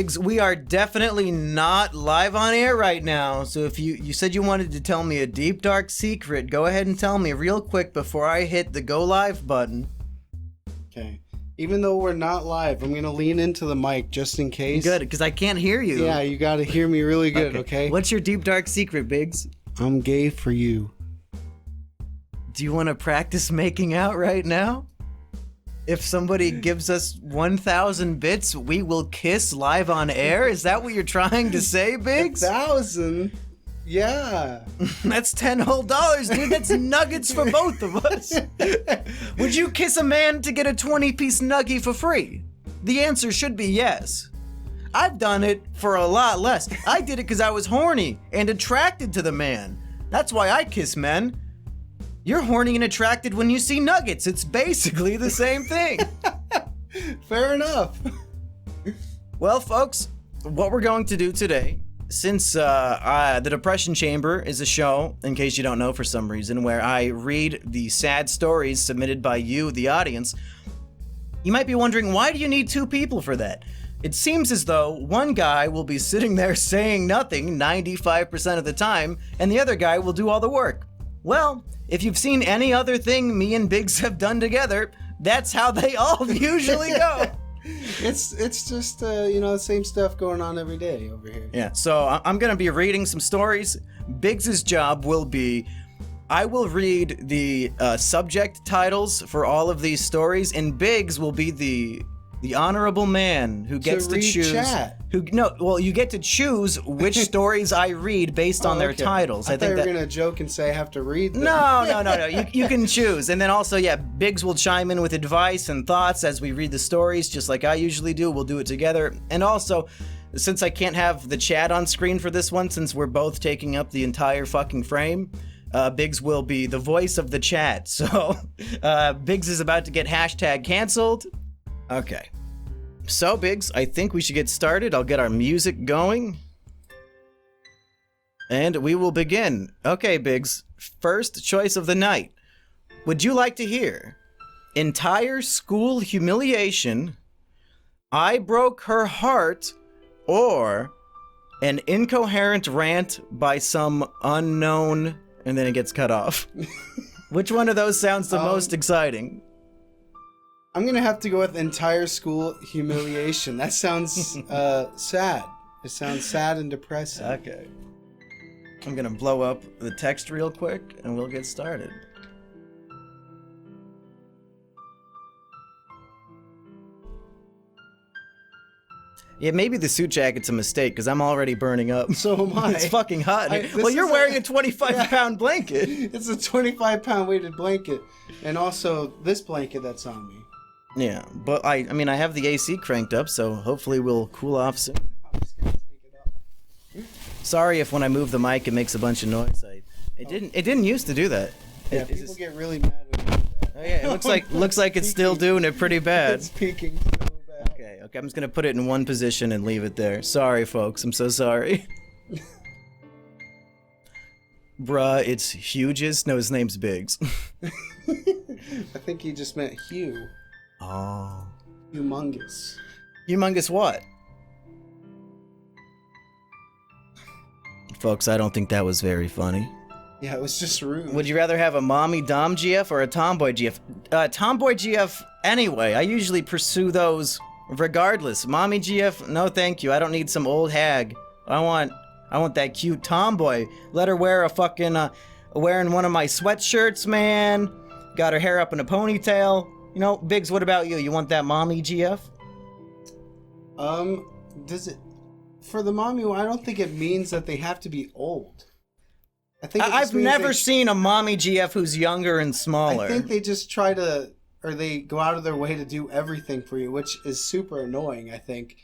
Biggs, we are definitely not live on air right now, so if you said you wanted to tell me a deep, dark secret, go ahead and tell me real quick before I hit the go live button. Okay. Even though we're not live, I'm going to lean into the mic just in case. Good, because I can't hear you. Yeah, you got to hear me really good, okay? What's your deep, dark secret, Biggs? I'm gay for you. Do you want to practice making out right now? If somebody gives us 1,000 bits, we will kiss live on air? Is that what you're trying to say, Biggs? 1,000? Yeah. That's $10 whole, dude. That's nuggets for both of us. Would you kiss a man to get a 20-piece nugget for free? The answer should be yes. I've done it for a lot less. I did it because I was horny and attracted to the man. That's why I kiss men. You're horny and attracted when you see nuggets. It's basically the same thing. Fair enough. Well, folks, what we're going to do today, since the Depression Chamber is a show, in case you don't know for some reason, where I read the sad stories submitted by you, the audience, you might be wondering, why do you need two people for that? It seems as though one guy will be sitting there saying nothing 95% of the time, and the other guy will do all the work. Well, if you've seen any other thing me and Biggs have done together, that's how they all usually go. It's just, the same stuff going on every day over here. Yeah, so I'm going to be reading some stories. Biggs's job will be, I will read the subject titles for all of these stories, and Biggs will be the honorable man who gets to choose. Chat. You get to choose which stories I read based on their titles. I thought you were gonna joke and say I have to read them. No. You can choose, and then also, Biggs will chime in with advice and thoughts as we read the stories, just like I usually do. We'll do it together, and also, since I can't have the chat on screen for this one, since we're both taking up the entire fucking frame, Biggs will be the voice of the chat. So, Biggs is about to get hashtag canceled. Okay. So, Biggs, I think we should get started. I'll get our music going. And we will begin. Okay, Biggs, first choice of the night. Would you like to hear entire school humiliation, I broke her heart, or an incoherent rant by some unknown, and then it gets cut off? Which one of those sounds the most exciting? I'm gonna have to go with entire school humiliation. That sounds sad. It sounds sad and depressing. Okay. I'm gonna blow up the text real quick and we'll get started. Yeah, maybe the suit jacket's a mistake because I'm already burning up. So am I. It's fucking hot. Well, you're wearing a 25-pound blanket. It's a 25-pound weighted blanket. And also this blanket that's on me. Yeah, but I have the AC cranked up, so hopefully we'll cool off soon. I'm just gonna take it off. Sorry if when I move the mic it makes a bunch of noise. It didn't used to do that. Yeah, people get really mad when you do that. Oh yeah, it looks like it's still doing it pretty bad. It's peaking so bad. Okay, I'm just gonna put it in one position and leave it there. Sorry, folks, I'm so sorry. Bruh, it's Huge's. No, his name's Biggs. I think he just meant Hugh. Oh. Humongous. Humongous what? Folks, I don't think that was very funny. Yeah, it was just rude. Would you rather have a mommy dom GF or a tomboy GF? Tomboy GF anyway. I usually pursue those regardless. Mommy GF, no thank you. I don't need some old hag. I want that cute tomboy. Let her wear a fucking, wearing one of my sweatshirts, man. Got her hair up in a ponytail. Biggs, what about you? You want that mommy GF? Does it... For the mommy, I don't think it means that they have to be old. I think I've never seen a mommy GF who's younger and smaller. I think they just try to... Or they go out of their way to do everything for you, which is super annoying, I think.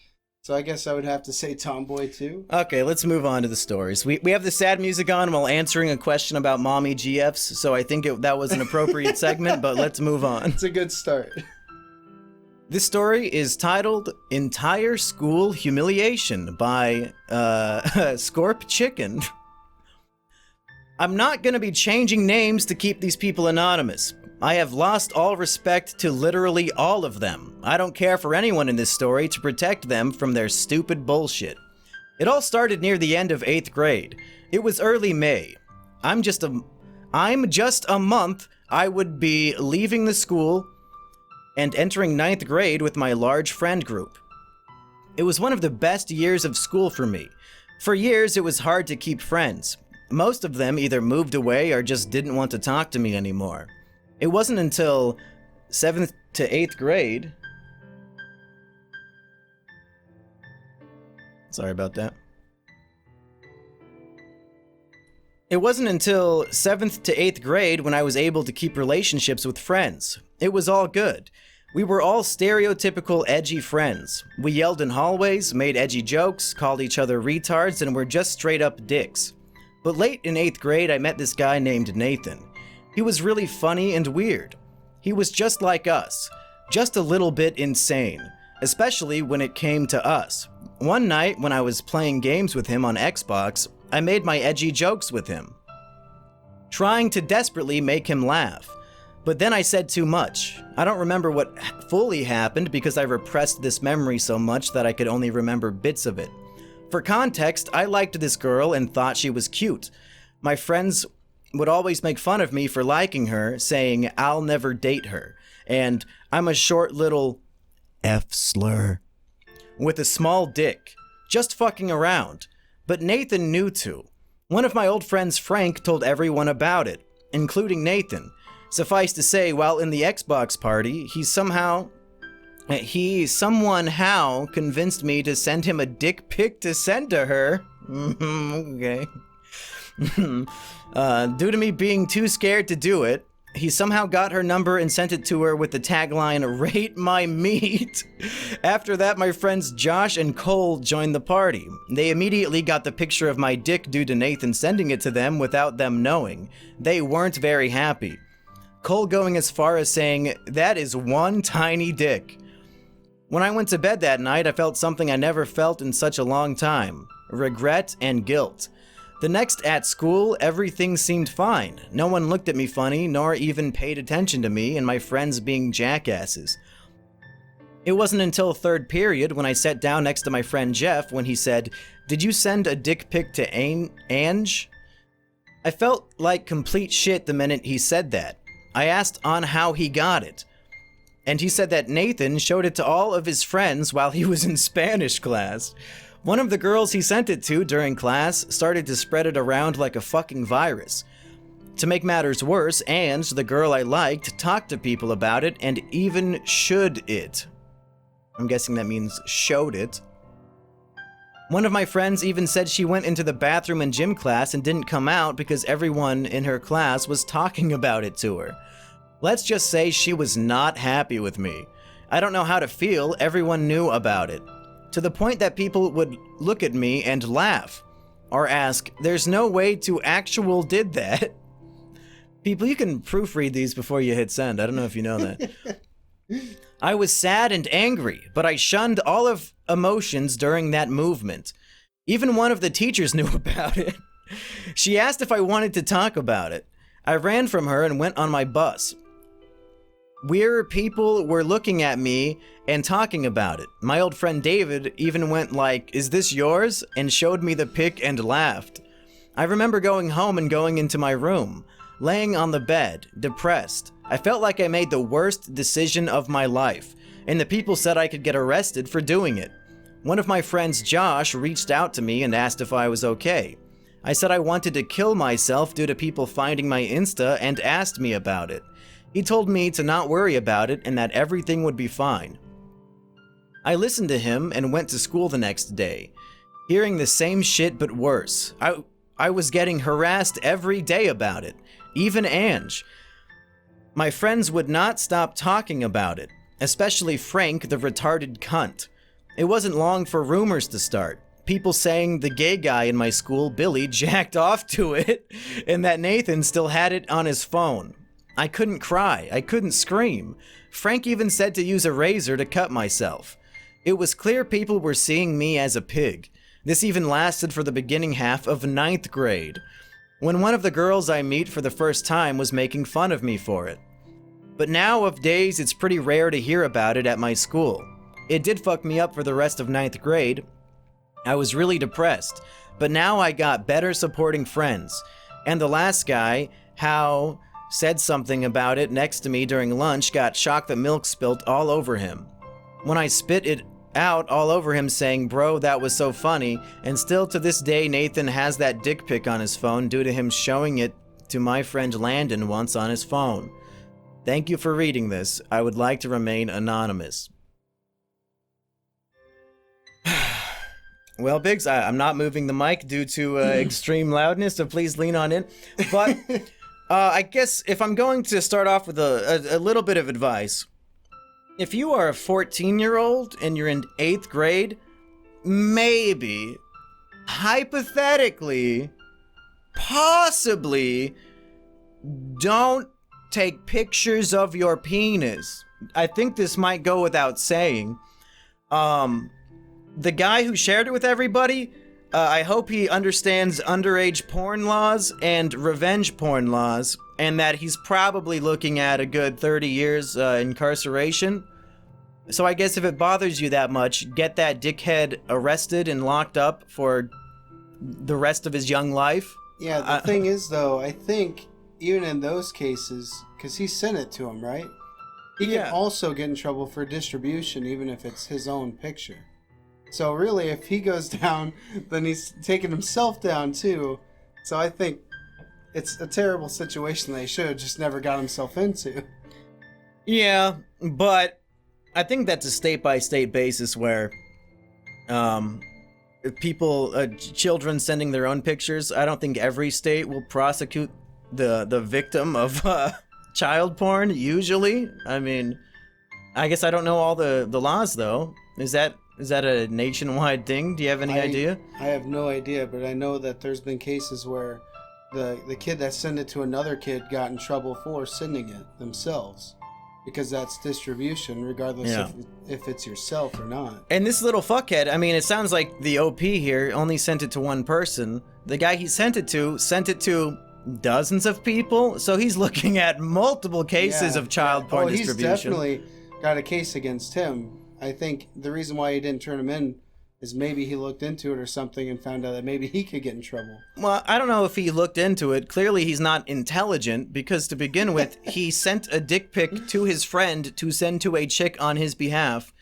So I guess I would have to say tomboy too. Okay, let's move on to the stories. We have the sad music on while answering a question about mommy GFs, so I think that was an appropriate segment, but let's move on. It's a good start. This story is titled Entire School Humiliation by Scorp Chicken. I'm not going to be changing names to keep these people anonymous. I have lost all respect to literally all of them. I don't care for anyone in this story to protect them from their stupid bullshit. It all started near the end of 8th grade. It was early May. I'm just a month I would be leaving the school and entering 9th grade with my large friend group. It was one of the best years of school for me. For years, it was hard to keep friends. Most of them either moved away or just didn't want to talk to me anymore. It wasn't until 7th to 8th grade. Sorry about that. It wasn't until 7th to 8th grade when I was able to keep relationships with friends. It was all good. We were all stereotypical edgy friends. We yelled in hallways, made edgy jokes, called each other retards, and were just straight up dicks. But late in 8th grade, I met this guy named Nathan. He was really funny and weird. He was just like us, just a little bit insane, especially when it came to us. One night, when I was playing games with him on Xbox, I made my edgy jokes with him, trying to desperately make him laugh. But then I said too much. I don't remember what fully happened because I repressed this memory so much that I could only remember bits of it. For context, I liked this girl and thought she was cute. My friends would always make fun of me for liking her, saying I'll never date her, and I'm a short little F-slur with a small dick, just fucking around. But Nathan knew too. One of my old friends, Frank, told everyone about it, including Nathan. Suffice to say, while in the Xbox party, someone convinced me to send him a dick pic to send to her. Okay. Due to me being too scared to do it, he somehow got her number and sent it to her with the tagline, "Rate my meat." After that, my friends Josh and Cole joined the party. They immediately got the picture of my dick due to Nathan sending it to them without them knowing. They weren't very happy. Cole going as far as saying, "That is one tiny dick." When I went to bed that night, I felt something I never felt in such a long time: regret and guilt. The next at school, everything seemed fine. No one looked at me funny, nor even paid attention to me and my friends being jackasses. It wasn't until 3rd period when I sat down next to my friend Jeff when he said, "Did you send a dick pic to Ange?" I felt like complete shit the minute he said that. I asked on how he got it, and he said that Nathan showed it to all of his friends while he was in Spanish class. One of the girls he sent it to during class started to spread it around like a fucking virus. To make matters worse, Ange, the girl I liked, talked to people about it and even showed it. I'm guessing that means showed it. One of my friends even said she went into the bathroom in gym class and didn't come out because everyone in her class was talking about it to her. Let's just say she was not happy with me. I don't know how to feel, everyone knew about it. To the point that people would look at me and laugh, or ask, "There's no way to actual did that." People, you can proofread these before you hit send. I don't know if you know that. I was sad and angry, but I shunned all of emotions during that movement. Even one of the teachers knew about it. She asked if I wanted to talk about it. I ran from her and went on my bus. Weird people were looking at me and talking about it. My old friend David even went like, "Is this yours?" and showed me the pic and laughed. I remember going home and going into my room, laying on the bed, depressed. I felt like I made the worst decision of my life, and the people said I could get arrested for doing it. One of my friends, Josh, reached out to me and asked if I was okay. I said I wanted to kill myself due to people finding my Insta and asked me about it. He told me to not worry about it and that everything would be fine. I listened to him and went to school the next day, hearing the same shit but worse. I was getting harassed every day about it, even Ange. My friends would not stop talking about it, especially Frank, the retarded cunt. It wasn't long for rumors to start. People saying the gay guy in my school, Billy, jacked off to it, and that Nathan still had it on his phone. I couldn't cry. I couldn't scream. Frank even said to use a razor to cut myself. It was clear people were seeing me as a pig. This even lasted for the beginning half of 9th grade, when one of the girls I meet for the first time was making fun of me for it. But now of days, it's pretty rare to hear about it at my school. It did fuck me up for the rest of 9th grade. I was really depressed, but now I got better supporting friends. And the last guy, Hao, said something about it next to me during lunch, got shocked that milk spilt all over him. When I spit it out all over him saying, "Bro, that was so funny," and still to this day Nathan has that dick pic on his phone due to him showing it to my friend Landon once on his phone. Thank you for reading this. I would like to remain anonymous. Well, Biggs, I'm not moving the mic due to extreme loudness, so please lean on in. But I guess if I'm going to start off with a little bit of advice, if you are a 14-year-old and you're in 8th grade, maybe, hypothetically, possibly, don't take pictures of your penis. I think this might go without saying. The guy who shared it with everybody, I hope he understands underage porn laws and revenge porn laws, and that he's probably looking at a good 30 years incarceration. So I guess if it bothers you that much, get that dickhead arrested and locked up for the rest of his young life. Yeah, the thing is, though, I think even in those cases, because he sent it to him, right? He can also get in trouble for distribution, even if it's his own picture. So really, if he goes down, then he's taking himself down too. So I think it's a terrible situation that he should have just never got himself into. Yeah, but I think that's a state-by-state basis where children sending their own pictures, I don't think every state will prosecute the victim of child porn, usually. I mean, I guess I don't know all the laws, though. Is that a nationwide thing? Do you have any idea? I have no idea, but I know that there's been cases where the kid that sent it to another kid got in trouble for sending it themselves. Because that's distribution, regardless if it's yourself or not. And this little fuckhead, I mean, it sounds like the OP here only sent it to one person. The guy he sent it to dozens of people, so he's looking at multiple cases of child porn distribution. He's definitely got a case against him. I think the reason why he didn't turn him in is maybe he looked into it or something and found out that maybe he could get in trouble. Well, I don't know if he looked into it. Clearly he's not intelligent, because to begin with, he sent a dick pic to his friend to send to a chick on his behalf.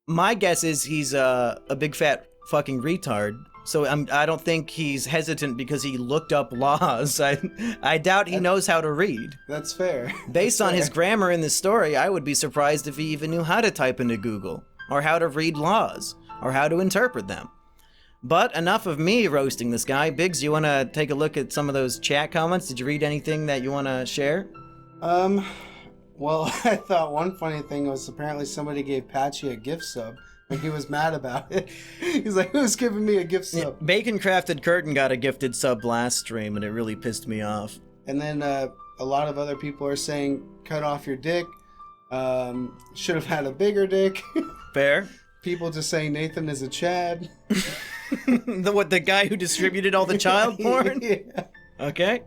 My guess is he's a big fat fucking retard. So I don't think he's hesitant because he looked up laws. I doubt he knows how to read. That's fair. Based on his grammar in this story, I would be surprised if he even knew how to type into Google, or how to read laws, or how to interpret them. But enough of me roasting this guy. Biggs, you want to take a look at some of those chat comments? Did you read anything that you want to share? Well, I thought one funny thing was apparently somebody gave Patchy a gift sub. And he was mad about it. He's like, who's giving me a gift sub? Yeah, Bacon Crafted Curtain got a gifted sub last stream, and it really pissed me off. And then a lot of other people are saying, cut off your dick. Should have had a bigger dick. Fair. People just saying Nathan is a Chad. The guy who distributed all the child porn? Yeah. Okay.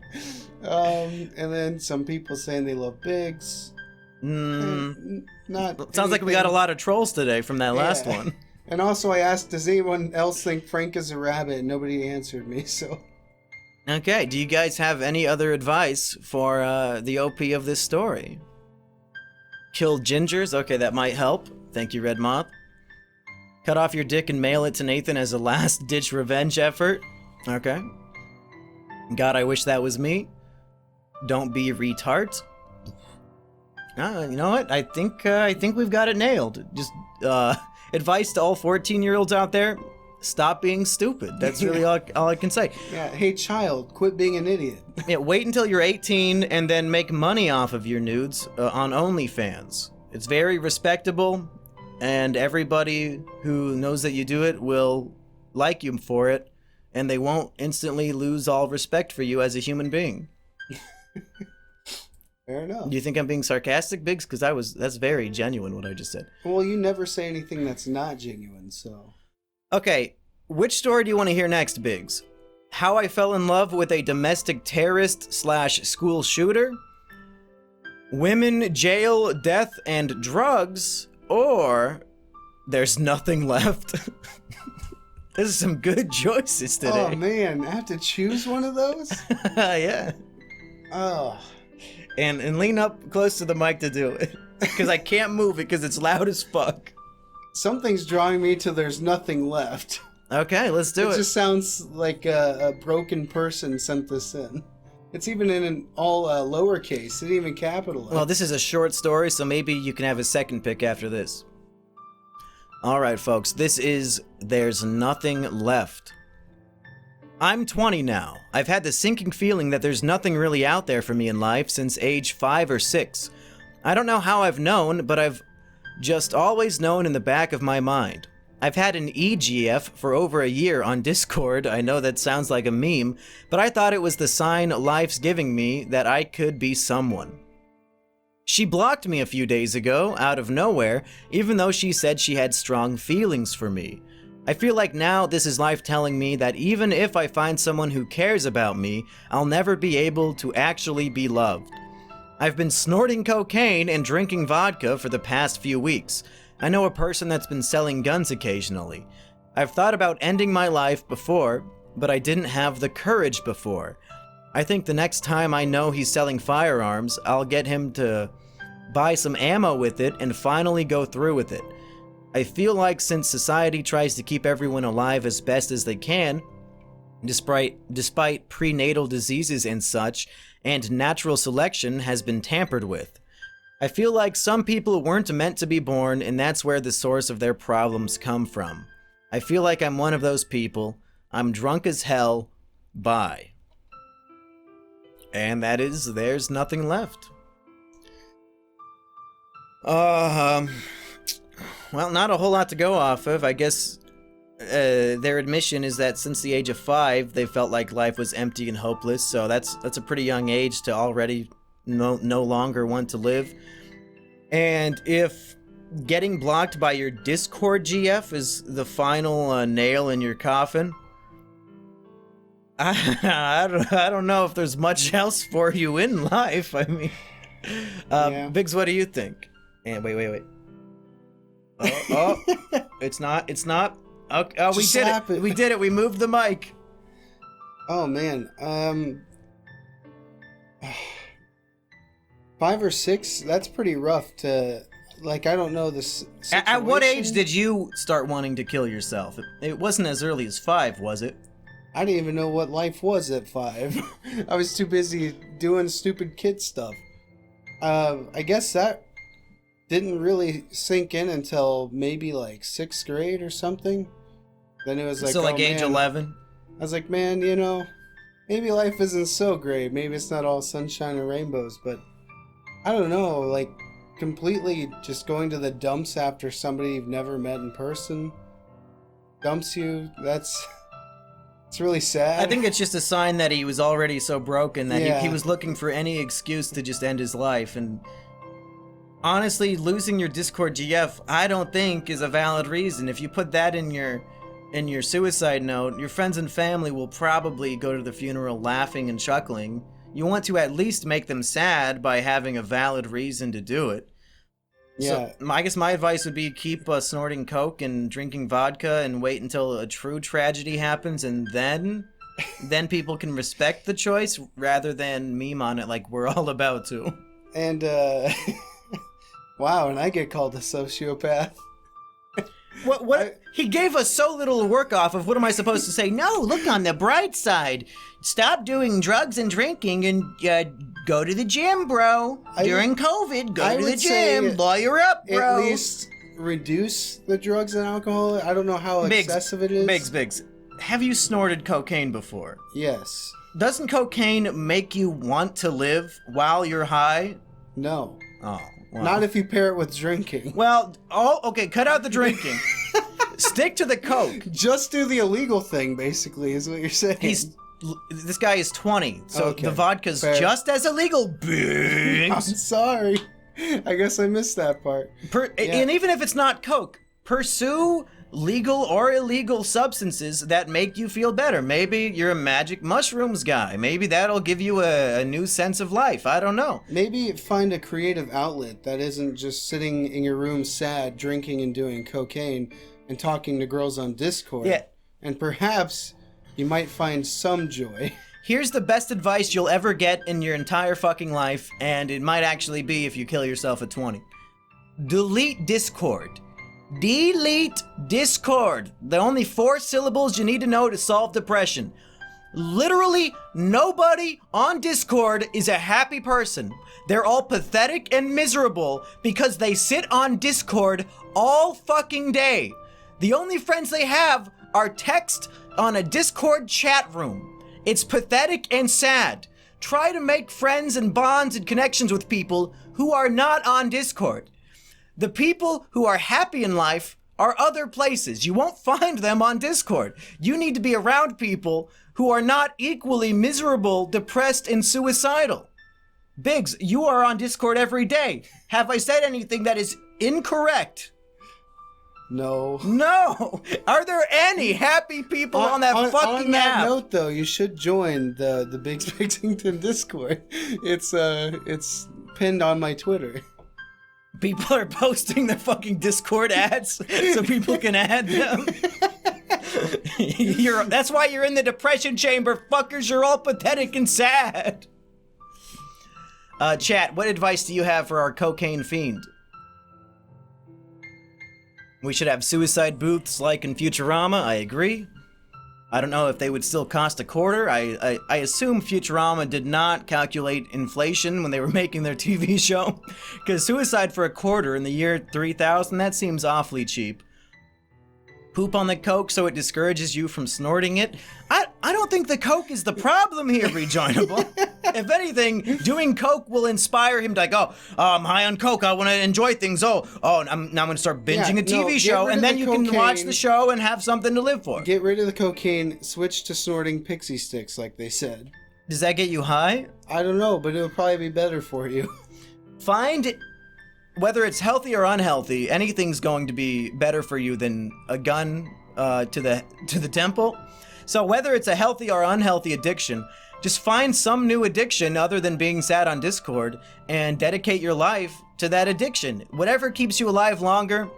And then some people saying they love Biggs. Sounds like we got a lot of trolls today from that last one. And also I asked, does anyone else think Frank is a rabbit? And nobody answered me, so. Okay, do you guys have any other advice for the OP of this story? Kill gingers? Okay, that might help. Thank you, Red Moth. Cut off your dick and mail it to Nathan as a last-ditch revenge effort? Okay. God, I wish that was me. Don't be retards. You know what? I think we've got it nailed. Just advice to all 14-year-olds out there: stop being stupid. That's really all I can say. Yeah. Hey, child, quit being an idiot. Yeah. Wait until you're 18 and then make money off of your nudes on OnlyFans. It's very respectable, and everybody who knows that you do it will like you for it, and they won't instantly lose all respect for you as a human being. Fair enough. Do you think I'm being sarcastic, Biggs? Because that's very genuine what I just said. Well, you never say anything that's not genuine, so. Okay, which story do you want to hear next, Biggs? How I fell in love with a domestic terrorist / school shooter? women, jail, death, and drugs, or there's nothing left. There's some good choices today. Oh man, I have to choose one of those? Yeah. Oh. And lean up close to the mic to do it. Because I can't move it because it's loud as fuck. Something's drawing me to there's nothing left. Okay, let's do it. It just sounds like a broken person sent this in. It's even in an all lowercase. It didn't even capitalize. Well, this is a short story, so maybe you can have a second pick after this. All right, folks, this is There's Nothing Left. I'm 20 now. I've had the sinking feeling that there's nothing really out there for me in life since age 5 or 6. I don't know how I've known, but I've just always known in the back of my mind. I've had an EGF for over a year on Discord. I know that sounds like a meme, but I thought it was the sign life's giving me that I could be someone. She blocked me a few days ago, out of nowhere, even though she said she had strong feelings for me. I feel like now this is life telling me that even if I find someone who cares about me, I'll never be able to actually be loved. I've been snorting cocaine and drinking vodka for the past few weeks. I know a person that's been selling guns occasionally. I've thought about ending my life before, but I didn't have the courage before. I think the next time I know he's selling firearms, I'll get him to buy some ammo with it and finally go through with it. I feel like since society tries to keep everyone alive as best as they can, despite prenatal diseases and such, and natural selection has been tampered with. I feel like some people weren't meant to be born, and that's where the source of their problems come from. I feel like I'm one of those people. I'm drunk as hell. Bye. And that is There's Nothing Left. Well, not a whole lot to go off of. I guess their admission is that since the age of 5, they felt like life was empty and hopeless, so that's a pretty young age to already no longer want to live. And if getting blocked by your Discord GF is the final nail in your coffin, I don't know if there's much else for you in life. I mean, Yeah. Biggs, what do you think? And wait. Oh, it's not. Okay, oh, we Just did slap it. it. We did it. We moved the mic. Oh man. 5 or 6, that's pretty rough to, like, I don't know this situation. At what age did you start wanting to kill yourself? It wasn't as early as 5, was it? I didn't even know what life was at 5. I was too busy doing stupid kid stuff. I guess that didn't really sink in until maybe like 6th grade or something. Then it was like, So like age 11? I was like, man, you know, maybe life isn't so great. Maybe it's not all sunshine and rainbows, but I don't know, like completely just going to the dumps after somebody you've never met in person dumps you. It's really sad. I think it's just a sign that he was already so broken that Yeah. he was looking for any excuse to just end his life. And honestly, losing your Discord GF, I don't think is a valid reason. If you put that in your suicide note, your friends and family will probably go to the funeral laughing and chuckling. You want to at least make them sad by having a valid reason to do it. Yeah. So I guess my advice would be keep snorting coke and drinking vodka and wait until a true tragedy happens, and then people can respect the choice rather than meme on it like we're all about to. And wow, and I get called a sociopath. What? He gave us so little work off of. What am I supposed to say? No, look on the bright side. Stop doing drugs and drinking and go to the gym, bro. During COVID, go to the gym. Lawyer up, bro. At least reduce the drugs and alcohol. I don't know how excessive it is. Biggs. Have you snorted cocaine before? Yes. Doesn't cocaine make you want to live while you're high? No. Oh, well. Not if you pair it with drinking. Well, okay, cut out the drinking. Stick to the coke. Just do the illegal thing, basically, is what you're saying. This guy is 20, so Okay, the vodka's fair. just as illegal. I'm Biggs. sorry. I guess I missed that part. Yeah. And even if it's not coke, pursue legal or illegal substances that make you feel better. Maybe you're a magic mushrooms guy. Maybe that'll give you a new sense of life. I don't know. Maybe find a creative outlet that isn't just sitting in your room sad, drinking and doing cocaine and talking to girls on Discord. Yeah. And perhaps you might find some joy. Here's the best advice you'll ever get in your entire fucking life, and it might actually be if you kill yourself at 20. Delete Discord. Delete Discord. The only 4 syllables you need to know to solve depression. Literally nobody on Discord is a happy person. They're all pathetic and miserable because they sit on Discord all fucking day. The only friends they have are text on a Discord chat room. It's pathetic and sad. Try to make friends and bonds and connections with people who are not on Discord. The people who are happy in life are other places. You won't find them on Discord. You need to be around people who are not equally miserable, depressed, and suicidal. Biggs, you are on Discord every day. Have I said anything that is incorrect? No. No! Are there any happy people on that fucking On that app? note, though, you should join the Biggs Bixington Discord. It's pinned on my Twitter. People are posting their fucking Discord ads so people can add them. That's why you're in the depression chamber, fuckers. You're all pathetic and sad. Chat, what advice do you have for our cocaine fiend? We should have suicide booths like in Futurama, I agree. I don't know if they would still cost $0.25. I assume Futurama did not calculate inflation when they were making their TV show. Because suicide for $0.25 in the year 3000, that seems awfully cheap. Poop on the coke so it discourages you from snorting it. I don't think the coke is the problem here, Rejoinable. If anything, doing coke will inspire him to like, I'm high on coke, I want to enjoy things. Now I'm going to start binging a TV show, and then you can watch the show and have something to live for. Get rid of the cocaine, switch to snorting pixie sticks like they said. Does that get you high? I don't know, but it'll probably be better for you. Find, whether it's healthy or unhealthy, anything's going to be better for you than a gun to the temple. So whether it's a healthy or unhealthy addiction, just find some new addiction other than being sad on Discord and dedicate your life to that addiction. Whatever keeps you alive longer,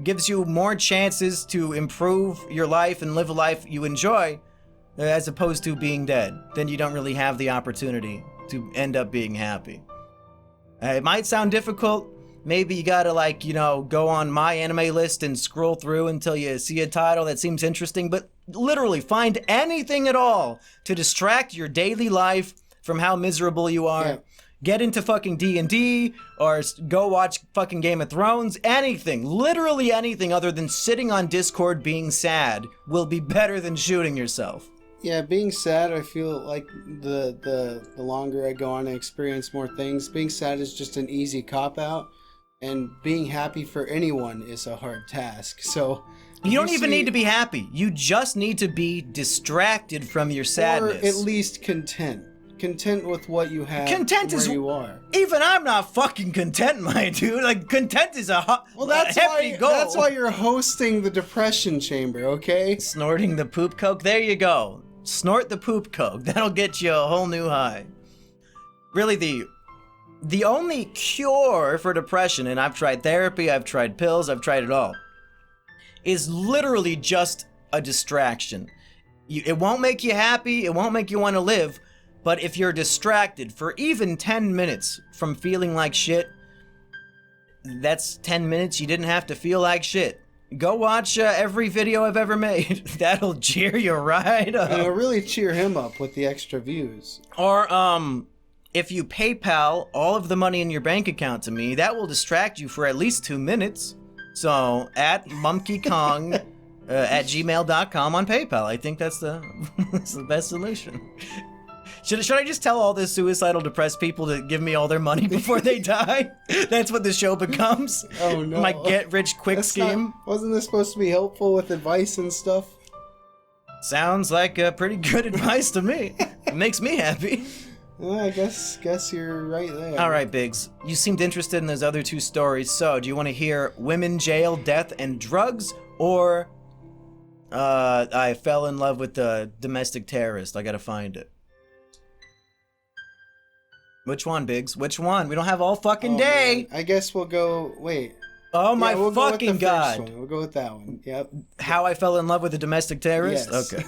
gives you more chances to improve your life and live a life you enjoy, as opposed to being dead. Then you don't really have the opportunity to end up being happy. It might sound difficult. Maybe you gotta go on my anime list and scroll through until you see a title that seems interesting, but literally find anything at all to distract your daily life from how miserable you are. Yeah. Get into fucking D&D or go watch fucking Game of Thrones. Anything, literally anything other than sitting on Discord being sad will be better than shooting yourself. Yeah, being sad, I feel like the longer I go on and experience more things, being sad is just an easy cop-out. And being happy for anyone is a hard task. So you don't even need to be happy. You just need to be distracted from your sadness. Or at least content. Content with what you have. Content is where you are. Even I'm not fucking content, my dude. Like, content is a hefty goal. That's why you're hosting the depression chamber, okay? Snorting the poop coke. There you go. Snort the poop coke. That'll get you a whole new high. Really, the only cure for depression, and I've tried therapy, I've tried pills, I've tried it all, is literally just a distraction. It won't make you happy, it won't make you want to live, but if you're distracted for even 10 minutes from feeling like shit, that's 10 minutes you didn't have to feel like shit. Go watch every video I've ever made. That'll cheer you right up. And it'll really cheer him up with the extra views. Or, if you PayPal all of the money in your bank account to me, that will distract you for at least 2 minutes. So, at mumkykong at gmail.com on PayPal. I think that's the best solution. Should I just tell all the suicidal, depressed people to give me all their money before they die? That's what the show becomes? Oh, no. My get-rich-quick scheme? Wasn't this supposed to be helpful with advice and stuff? Sounds like pretty good advice to me. It makes me happy. Well, I guess you're right there. All right, Biggs. You seemed interested in those other two stories, so do you want to hear women, jail, death, and drugs, or I fell in love with a domestic terrorist? I gotta find it. Which one, Biggs? Which one? We don't have all fucking day. Man. I guess we'll go. Wait. Oh my fucking god! First one. We'll go with that one. Yep. How I fell in love with a domestic terrorist? Yes. Okay.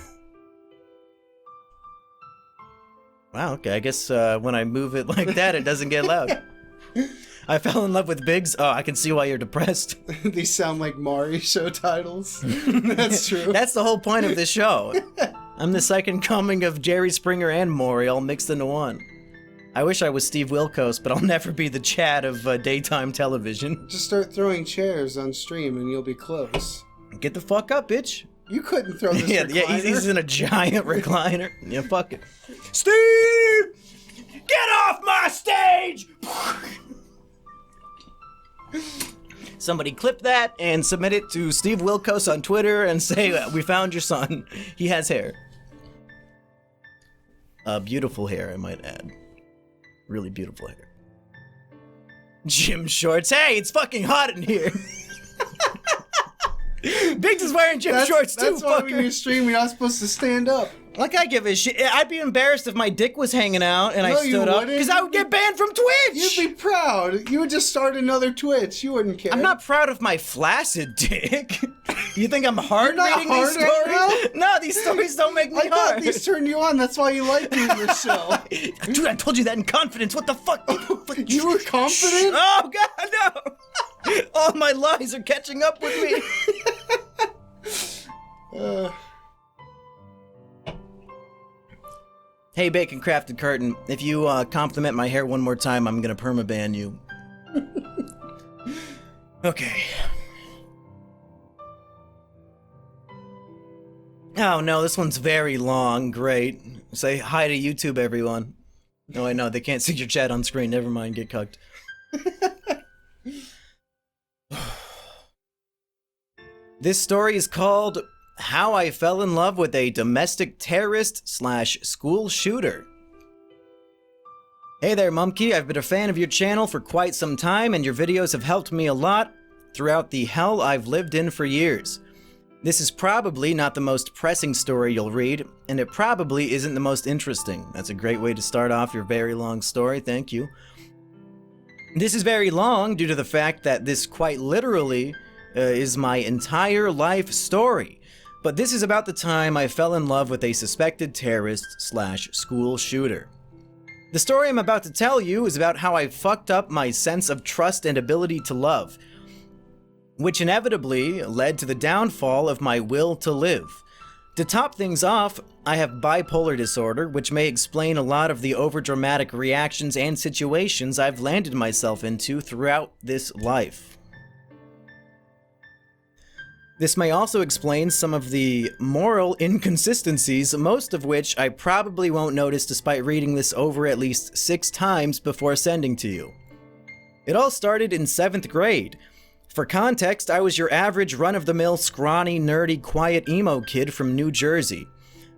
Wow, okay, I guess when I move it like that, it doesn't get loud. I fell in love with Biggs. Oh, I can see why you're depressed. These sound like Maury show titles. That's true. That's the whole point of this show. I'm the second coming of Jerry Springer and Maury all mixed into one. I wish I was Steve Wilkos, but I'll never be the Chad of daytime television. Just start throwing chairs on stream and you'll be close. Get the fuck up, bitch. You couldn't throw this recliner. Yeah, he's in a giant recliner. Yeah, fuck it. Steve! Get off my stage! Somebody clip that and submit it to Steve Wilkos on Twitter and say, we found your son. He has hair. Beautiful hair, I might add. Really beautiful hair. Gym shorts. Hey, it's fucking hot in here. Biggs is wearing gym shorts too, That's why when you stream, you're not supposed to stand up. Like I give a shit. I'd be embarrassed if my dick was hanging out and I stood up because I would get banned from Twitch. You'd be proud. You would just start another Twitch. You wouldn't care. I'm not proud of my flaccid dick. You think I'm hard reading hard these stories? No, these stories don't make me I hard. thought these turned you on. That's why you like doing this show. Dude, I told you that in confidence. What the fuck? You were confident? Oh, God, no. All my lies are catching up with me. Hey, Bacon Crafted Curtain, if you compliment my hair one more time, I'm gonna permaban you. Okay. Oh no, this one's very long. Great. Say hi to YouTube, everyone. No, I know, they can't see your chat on screen. Never mind, get cucked. This story is called How I Fell in Love with a Domestic Terrorist / School Shooter. Hey there, Mumkey. I've been a fan of your channel for quite some time, and your videos have helped me a lot throughout the hell I've lived in for years. This is probably not the most pressing story you'll read, and it probably isn't the most interesting. That's a great way to start off your very long story, thank you. This is very long due to the fact that this quite literally is my entire life story. But this is about the time I fell in love with a suspected terrorist / school shooter. The story I'm about to tell you is about how I fucked up my sense of trust and ability to love, which inevitably led to the downfall of my will to live. To top things off, I have bipolar disorder, which may explain a lot of the overdramatic reactions and situations I've landed myself into throughout this life. This may also explain some of the moral inconsistencies, most of which I probably won't notice despite reading this over at least 6 times before sending to you. It all started in 7th grade. For context, I was your average run-of-the-mill, scrawny, nerdy, quiet emo kid from New Jersey.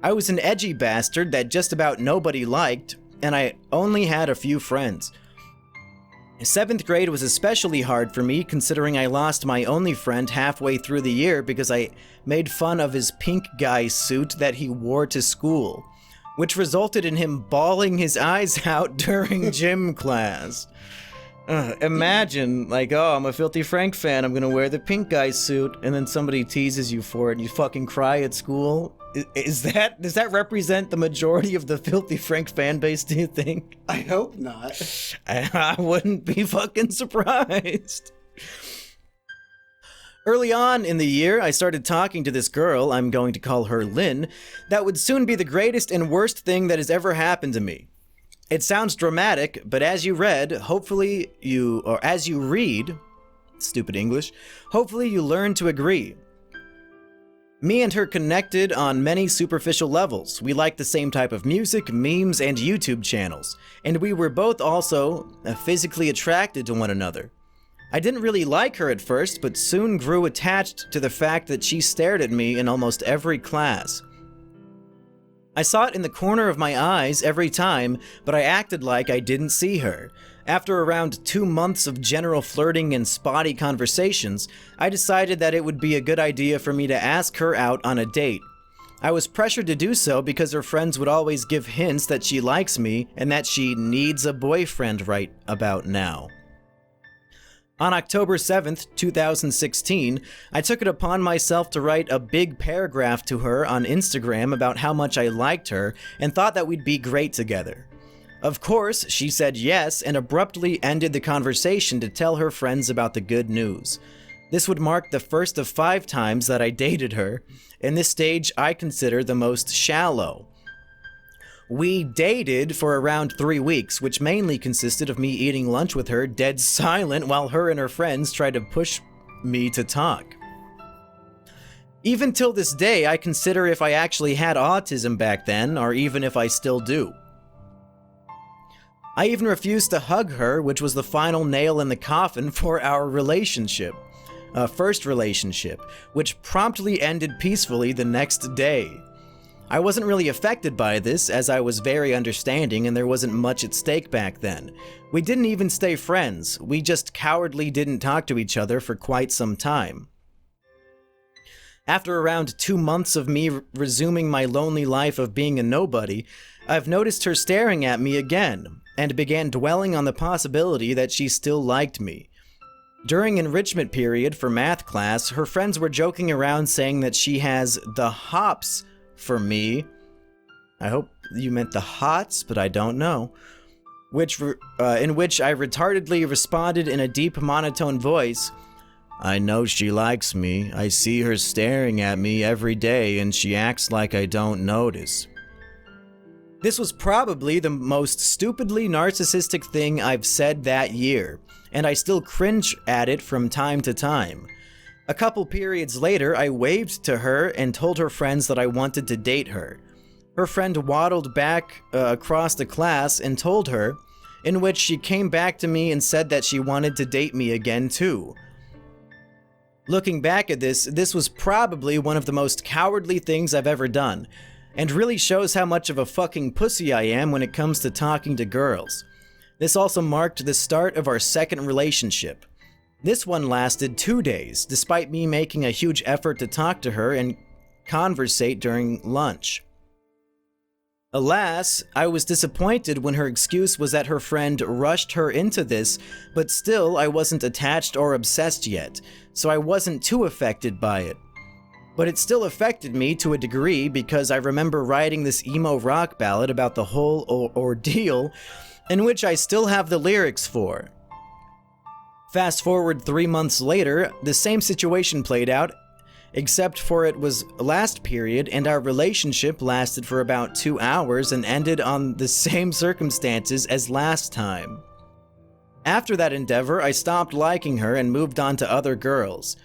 I was an edgy bastard that just about nobody liked, and I only had a few friends. 7th grade was especially hard for me considering I lost my only friend halfway through the year because I made fun of his pink guy suit that he wore to school, which resulted in him bawling his eyes out during gym class. Imagine, like, oh, I'm a Filthy Frank fan, I'm gonna wear the pink guy suit, and then somebody teases you for it and you fucking cry at school. Does that represent the majority of the Filthy Frank fan base, do you think? I hope not. I wouldn't be fucking surprised. Early on in the year, I started talking to this girl, I'm going to call her Lynn, that would soon be the greatest and worst thing that has ever happened to me. It sounds dramatic, but as you read, as you read, stupid English, hopefully you learn to agree. Me and her connected on many superficial levels. We liked the same type of music, memes, and YouTube channels, and we were both also physically attracted to one another. I didn't really like her at first, but soon grew attached to the fact that she stared at me in almost every class. I saw it in the corner of my eyes every time, but I acted like I didn't see her. After around 2 months of general flirting and spotty conversations, I decided that it would be a good idea for me to ask her out on a date. I was pressured to do so because her friends would always give hints that she likes me and that she needs a boyfriend right about now. On October 7th, 2016, I took it upon myself to write a big paragraph to her on Instagram about how much I liked her and thought that we'd be great together. Of course, she said yes and abruptly ended the conversation to tell her friends about the good news. This would mark the first of 5 times that I dated her, and this stage I consider the most shallow. We dated for around 3 weeks, which mainly consisted of me eating lunch with her dead silent while her and her friends tried to push me to talk. Even till this day, I consider if I actually had autism back then, or even if I still do. I even refused to hug her, which was the final nail in the coffin for our relationship. First relationship, which promptly ended peacefully the next day. I wasn't really affected by this, as I was very understanding and there wasn't much at stake back then. We didn't even stay friends, we just cowardly didn't talk to each other for quite some time. After around 2 months of me resuming my lonely life of being a nobody, I've noticed her staring at me again, and began dwelling on the possibility that she still liked me. During enrichment period for math class, her friends were joking around saying that she has the hops for me. I hope you meant the hots, but I don't know. In which I retardedly responded in a deep monotone voice, "I know she likes me. I see her staring at me every day and she acts like I don't notice." This was probably the most stupidly narcissistic thing I've said that year, and I still cringe at it from time to time. A couple periods later, I waved to her and told her friends that I wanted to date her. Her friend waddled back across the class and told her, in which she came back to me and said that she wanted to date me again too. Looking back at this was probably one of the most cowardly things I've ever done, and really shows how much of a fucking pussy I am when it comes to talking to girls. This also marked the start of our second relationship. This one lasted 2 days, despite me making a huge effort to talk to her and conversate during lunch. Alas, I was disappointed when her excuse was that her friend rushed her into this, but still I wasn't attached or obsessed yet, so I wasn't too affected by it. But it still affected me to a degree because I remember writing this emo rock ballad about the whole ordeal, in which I still have the lyrics for. Fast forward 3 months later, the same situation played out, except for it was last period and our relationship lasted for about 2 hours and ended on the same circumstances as last time. After that endeavor, I stopped liking her and moved on to other girls.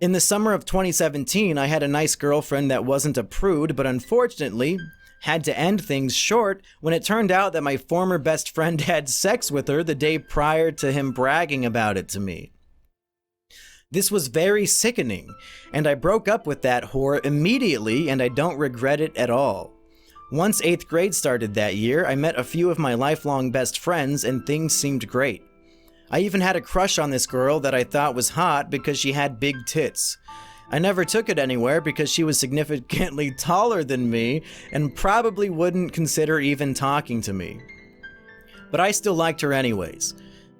In the summer of 2017, I had a nice girlfriend that wasn't a prude, but unfortunately had to end things short when it turned out that my former best friend had sex with her the day prior to him bragging about it to me. This was very sickening, and I broke up with that whore immediately, and I don't regret it at all. Once 8th grade started that year, I met a few of my lifelong best friends and things seemed great. I even had a crush on this girl that I thought was hot because she had big tits. I never took it anywhere because she was significantly taller than me and probably wouldn't consider even talking to me. But I still liked her anyways.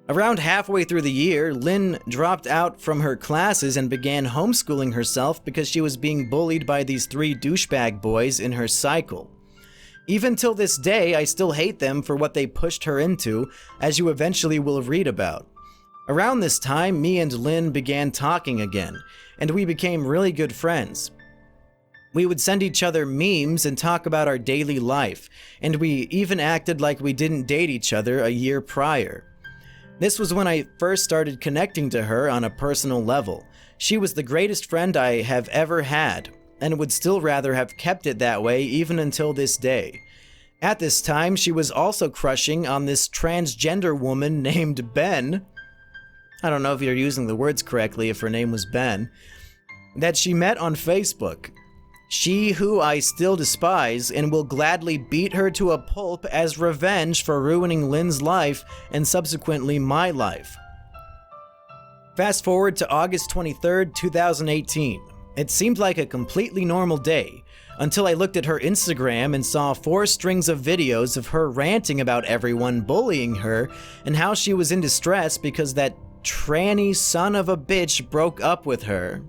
Around halfway through the year, Lynn dropped out from her classes and began homeschooling herself because she was being bullied by these 3 douchebag boys in her cycle. Even till this day, I still hate them for what they pushed her into, as you eventually will read about. Around this time, me and Lynn began talking again, and we became really good friends. We would send each other memes and talk about our daily life, and we even acted like we didn't date each other a year prior. This was when I first started connecting to her on a personal level. She was the greatest friend I have ever had, and would still rather have kept it that way even until this day. At this time, she was also crushing on this transgender woman named Ben. I don't know if you're using the words correctly if her name was Ben. That she met on Facebook. She who I still despise and will gladly beat her to a pulp as revenge for ruining Lynn's life and subsequently my life. Fast forward to August 23rd, 2018. It seemed like a completely normal day until I looked at her Instagram and saw 4 strings of videos of her ranting about everyone bullying her and how she was in distress because that tranny son of a bitch broke up with her.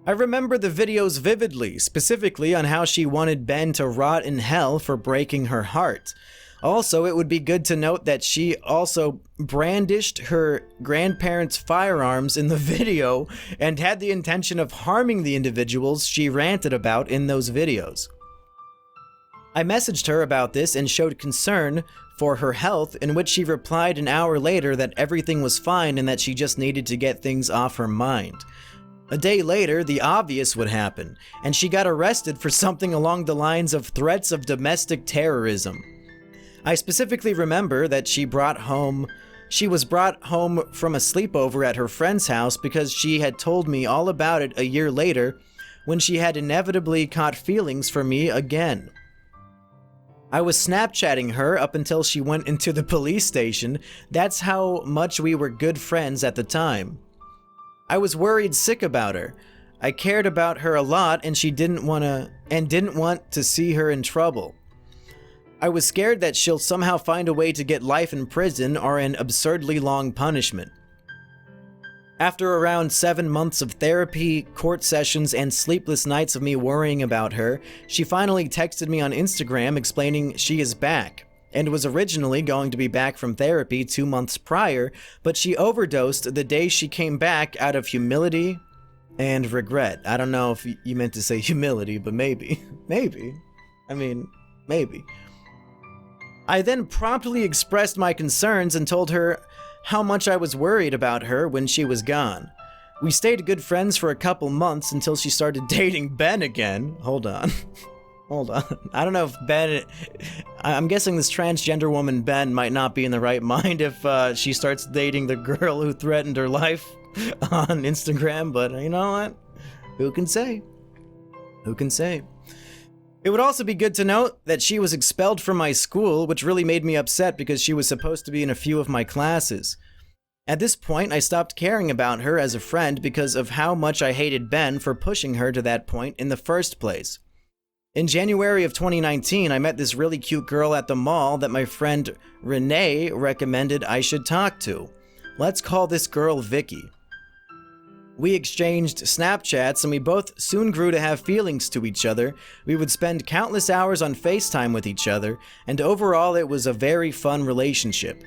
I remember the videos vividly, specifically on how she wanted Ben to rot in hell for breaking her heart. Also, it would be good to note that she also brandished her grandparents' firearms in the video and had the intention of harming the individuals she ranted about in those videos. I messaged her about this and showed concern for her health, in which she replied an hour later that everything was fine and that she just needed to get things off her mind. A day later, the obvious would happen, and she got arrested for something along the lines of threats of domestic terrorism. I specifically remember that she was brought home from a sleepover at her friend's house because she had told me all about it a year later when she had inevitably caught feelings for me again. I was Snapchatting her up until she went into the police station. That's how much we were good friends at the time. I was worried sick about her. I cared about her a lot and she didn't want to see her in trouble. I was scared that she'll somehow find a way to get life in prison or an absurdly long punishment. After around 7 months of therapy, court sessions, and sleepless nights of me worrying about her, she finally texted me on Instagram explaining she is back, and was originally going to be back from therapy 2 months prior, but she overdosed the day she came back out of humility and regret. I don't know if you meant to say humility, but maybe. Maybe. I then promptly expressed my concerns and told her how much I was worried about her when she was gone. We stayed good friends for a couple months until she started dating Ben again. Hold on. I don't know if Ben... I'm guessing this transgender woman, Ben, might not be in the right mind if she starts dating the girl who threatened her life on Instagram, but you know what? Who can say? Who can say? It would also be good to note that she was expelled from my school, which really made me upset because she was supposed to be in a few of my classes. At this point, I stopped caring about her as a friend because of how much I hated Ben for pushing her to that point in the first place. In January of 2019, I met this really cute girl at the mall that my friend Renee recommended I should talk to. Let's call this girl Vicky. We exchanged Snapchats and we both soon grew to have feelings to each other. We would spend countless hours on FaceTime with each other, and overall it was a very fun relationship.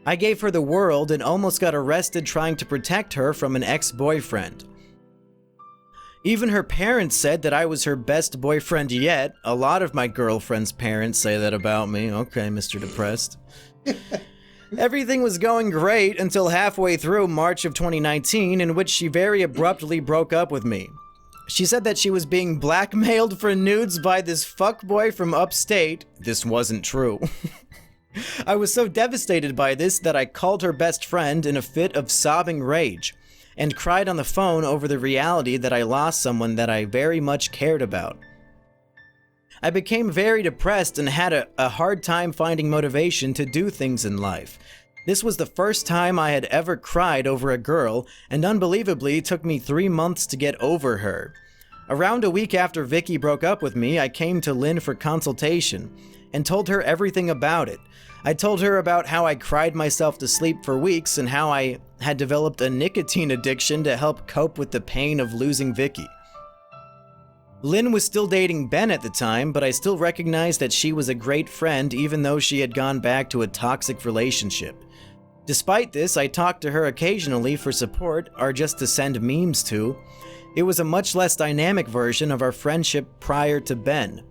I gave her the world and almost got arrested trying to protect her from an ex-boyfriend. Even her parents said that I was her best boyfriend yet. A lot of my girlfriend's parents say that about me. Okay, Mr. Depressed. Everything was going great until halfway through March of 2019, in which she very abruptly broke up with me. She said that she was being blackmailed for nudes by this fuckboy from upstate. This wasn't true. I was so devastated by this that I called her best friend in a fit of sobbing rage, and cried on the phone over the reality that I lost someone that I very much cared about. I became very depressed and had a hard time finding motivation to do things in life. This was the first time I had ever cried over a girl, and unbelievably took me 3 months to get over her. Around a week after Vicky broke up with me, I came to Lynn for consultation, and told her everything about it. I told her about how I cried myself to sleep for weeks and how I had developed a nicotine addiction to help cope with the pain of losing Vicky. Lynn was still dating Ben at the time, but I still recognized that she was a great friend even though she had gone back to a toxic relationship. Despite this, I talked to her occasionally for support or just to send memes to. It was a much less dynamic version of our friendship prior to Ben.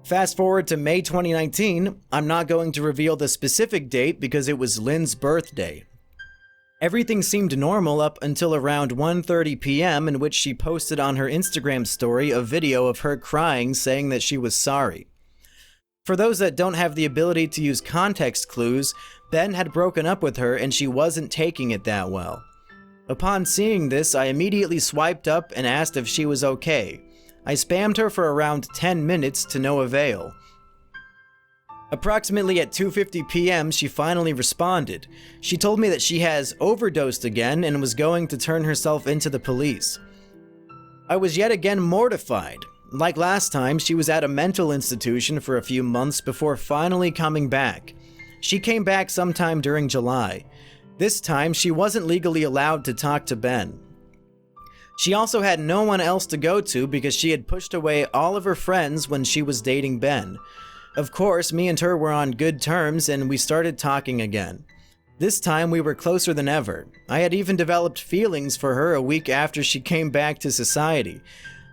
Fast forward to May 2019, I'm not going to reveal the specific date because it was Lynn's birthday. Everything seemed normal up until around 1:30 p.m. in which she posted on her Instagram story a video of her crying saying that she was sorry. For those that don't have the ability to use context clues, Ben had broken up with her and she wasn't taking it that well. Upon seeing this, I immediately swiped up and asked if she was okay. I spammed her for around 10 minutes to no avail. Approximately at 2:50 p.m., she finally responded. She told me that she has overdosed again and was going to turn herself into the police. I was yet again mortified. Like last time, she was at a mental institution for a few months before finally coming back. She came back sometime during July. This time, she wasn't legally allowed to talk to Ben. She also had no one else to go to because she had pushed away all of her friends when she was dating Ben. Of course, me and her were on good terms and we started talking again. This time we were closer than ever. I had even developed feelings for her a week after she came back to society.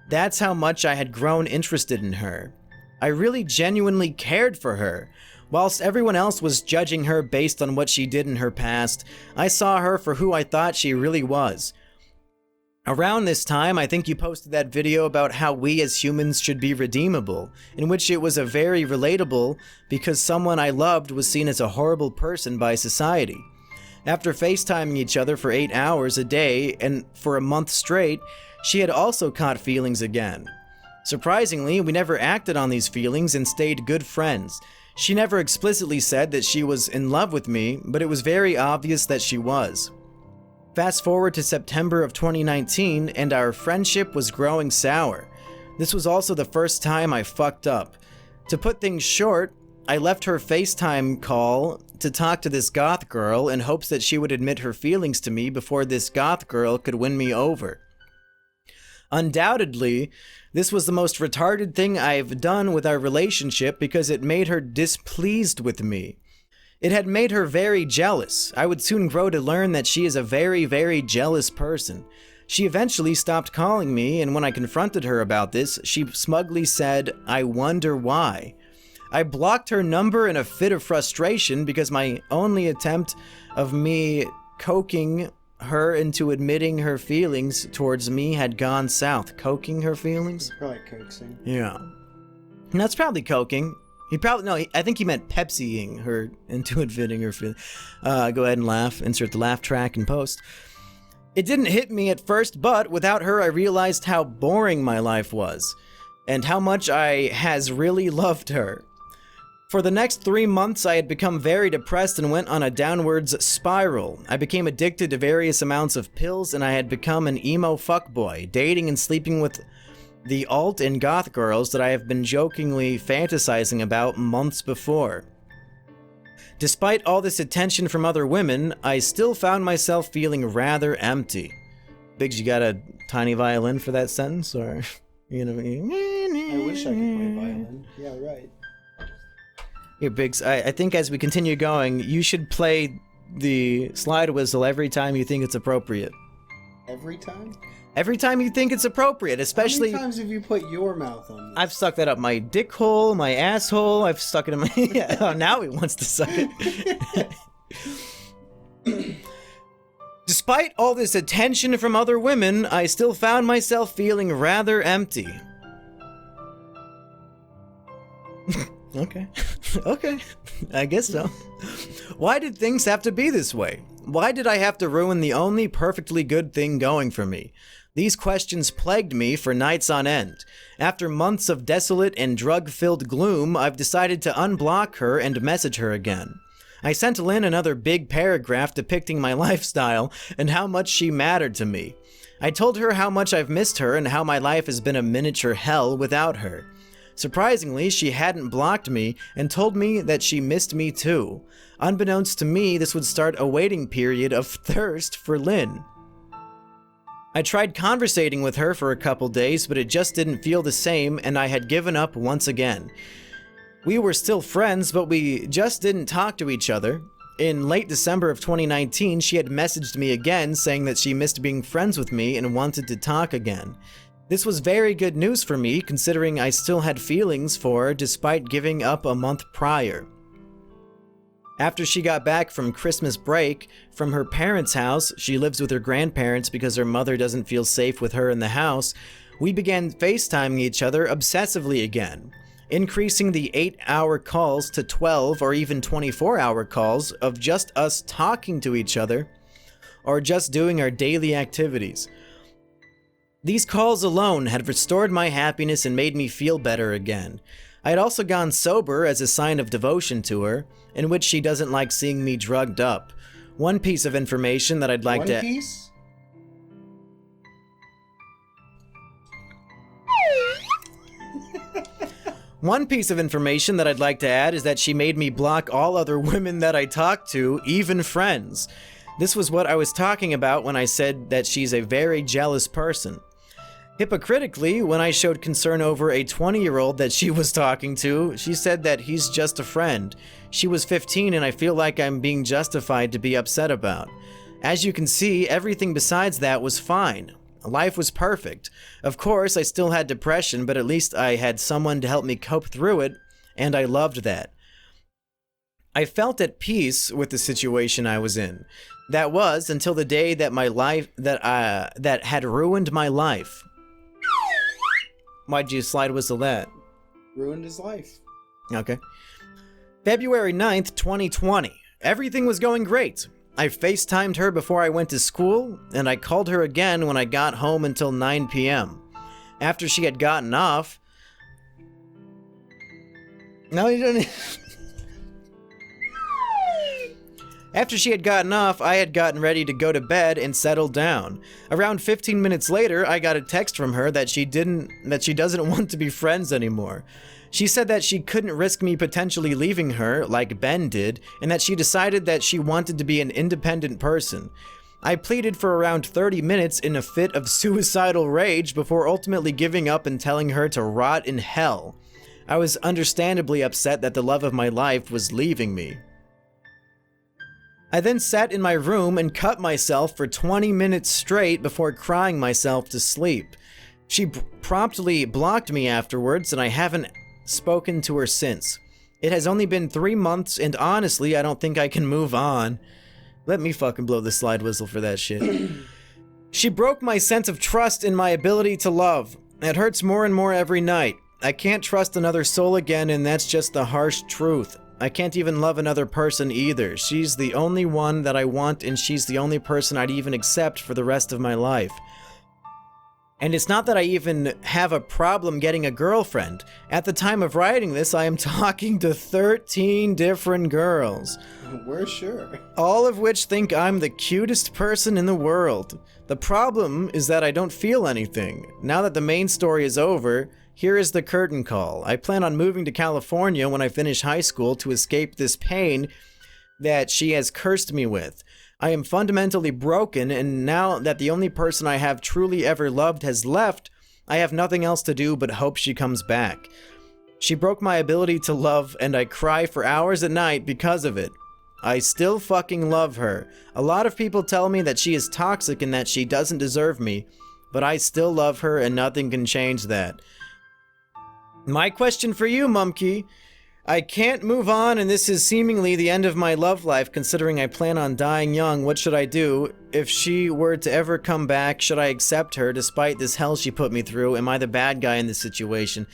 That's how much I had grown interested in her. I really genuinely cared for her. Whilst everyone else was judging her based on what she did in her past, I saw her for who I thought she really was. Around this time, I think you posted that video about how we as humans should be redeemable, in which it was a very relatable because someone I loved was seen as a horrible person by society. After FaceTiming each other for 8 hours a day and for a month straight, she had also caught feelings again. Surprisingly, we never acted on these feelings and stayed good friends. She never explicitly said that she was in love with me, but it was very obvious that she was. Fast forward to September of 2019, and our friendship was growing sour. This was also the first time I fucked up. To put things short, I left her FaceTime call to talk to this goth girl in hopes that she would admit her feelings to me before this goth girl could win me over. Undoubtedly, this was the most retarded thing I've done with our relationship because it made her displeased with me. It had made her very jealous. I would soon grow to learn that she is a very, very jealous person. She eventually stopped calling me, and when I confronted her about this, she smugly said, "I wonder why." I blocked her number in a fit of frustration because my only attempt of me coaxing her into admitting her feelings towards me had gone south. Coaxing her feelings? Probably coaxing. Yeah. And that's probably coaxing. I think he meant Pepsi-ing her into admitting her feelings. Go ahead and laugh. Insert the laugh track in post. It didn't hit me at first, but without her I realized how boring my life was, and how much I has really loved her. For the next 3 months I had become very depressed and went on a downwards spiral. I became addicted to various amounts of pills, and I had become an emo fuckboy, dating and sleeping with the alt and goth girls that I have been jokingly fantasizing about months before. Despite all this attention from other women, I still found myself feeling rather empty. Biggs, you got a tiny violin for that sentence, or you know? I wish I could play violin. Yeah, right. Here, Biggs, I think as we continue going, you should play the slide whistle every time you think it's appropriate. Every time? Every time you think it's appropriate, especially... How many times have you put your mouth on this? I've stuck that up my dick hole, my asshole, I've stuck it in my... Yeah, oh, now he wants to suck it. Despite all this attention from other women, I still found myself feeling rather empty. Okay. Okay. I guess so. Why did things have to be this way? Why did I have to ruin the only perfectly good thing going for me? These questions plagued me for nights on end. After months of desolate and drug-filled gloom, I've decided to unblock her and message her again. I sent Lynn another big paragraph depicting my lifestyle and how much she mattered to me. I told her how much I've missed her and how my life has been a miniature hell without her. Surprisingly, she hadn't blocked me and told me that she missed me too. Unbeknownst to me, this would start a waiting period of thirst for Lynn. I tried conversating with her for a couple days, but it just didn't feel the same, and I had given up once again. We were still friends, but we just didn't talk to each other. In late December of 2019, she had messaged me again saying that she missed being friends with me and wanted to talk again. This was very good news for me, considering I still had feelings for her despite giving up a month prior. After she got back from Christmas break from her parents' house, she lives with her grandparents because her mother doesn't feel safe with her in the house, we began FaceTiming each other obsessively again, increasing the 8-hour calls to 12 or even 24-hour calls of just us talking to each other. or just doing our daily activities. These calls alone had restored my happiness and made me feel better again. I had also gone sober as a sign of devotion to her, in which she doesn't like seeing me drugged up. One piece of information that I'd like to... One piece? One piece of information that I'd like to add is that she made me block all other women that I talked to, even friends. This was what I was talking about when I said that she's a very jealous person. Hypocritically, when I showed concern over a 20-year-old that she was talking to, she said that he's just a friend. She was 15 and I feel like I'm being justified to be upset about. As you can see, everything besides that was fine. Life was perfect. Of course, I still had depression, but at least I had someone to help me cope through it, and I loved that. I felt at peace with the situation I was in. That was until the day that my life that had ruined my life. Why'd you slide whistle that? Ruined his life. Okay. February 9th, 2020. Everything was going great. I FaceTimed her before I went to school, and I called her again when I got home until 9 p.m. After she had gotten off... No, you don't... After she had gotten off, I had gotten ready to go to bed and settle down. Around 15 minutes later, I got a text from her that she doesn't want to be friends anymore. She said that she couldn't risk me potentially leaving her, like Ben did, and that she decided that she wanted to be an independent person. I pleaded for around 30 minutes in a fit of suicidal rage before ultimately giving up and telling her to rot in hell. I was understandably upset that the love of my life was leaving me. I then sat in my room and cut myself for 20 minutes straight before crying myself to sleep. She promptly blocked me afterwards, and I haven't spoken to her since. It has only been 3 months, and honestly, I don't think I can move on. Let me fucking blow the slide whistle for that shit. She broke my sense of trust in my ability to love. It hurts more and more every night. I can't trust another soul again, and that's just the harsh truth. I can't even love another person either. She's the only one that I want, and she's the only person I'd even accept for the rest of my life. And it's not that I even have a problem getting a girlfriend. At the time of writing this, I am talking to 13 different girls. We're sure. All of which think I'm the cutest person in the world. The problem is that I don't feel anything. Now that the main story is over, here is the curtain call. I plan on moving to California when I finish high school to escape this pain that she has cursed me with. I am fundamentally broken, and now that the only person I have truly ever loved has left, I have nothing else to do but hope she comes back. She broke my ability to love, and I cry for hours at night because of it. I still fucking love her. A lot of people tell me that she is toxic and that she doesn't deserve me, but I still love her and nothing can change that. My question for you, Mumkey. I can't move on, and this is seemingly the end of my love life, considering I plan on dying young. What should I do? If she were to ever come back, should I accept her despite this hell she put me through? Am I the bad guy in this situation?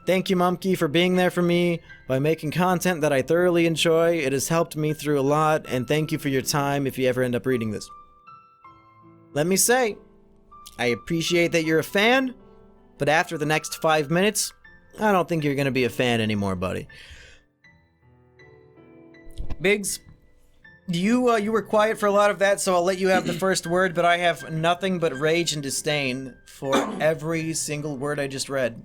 Thank you, Mumkey, for being there for me by making content that I thoroughly enjoy. It has helped me through a lot, and thank you for your time if you ever end up reading this. Let me say, I appreciate that you're a fan, but after the next 5 minutes, I don't think you're gonna be a fan anymore, buddy. Biggs, you were quiet for a lot of that, so I'll let you have the first word, but I have nothing but rage and disdain for every single word I just read.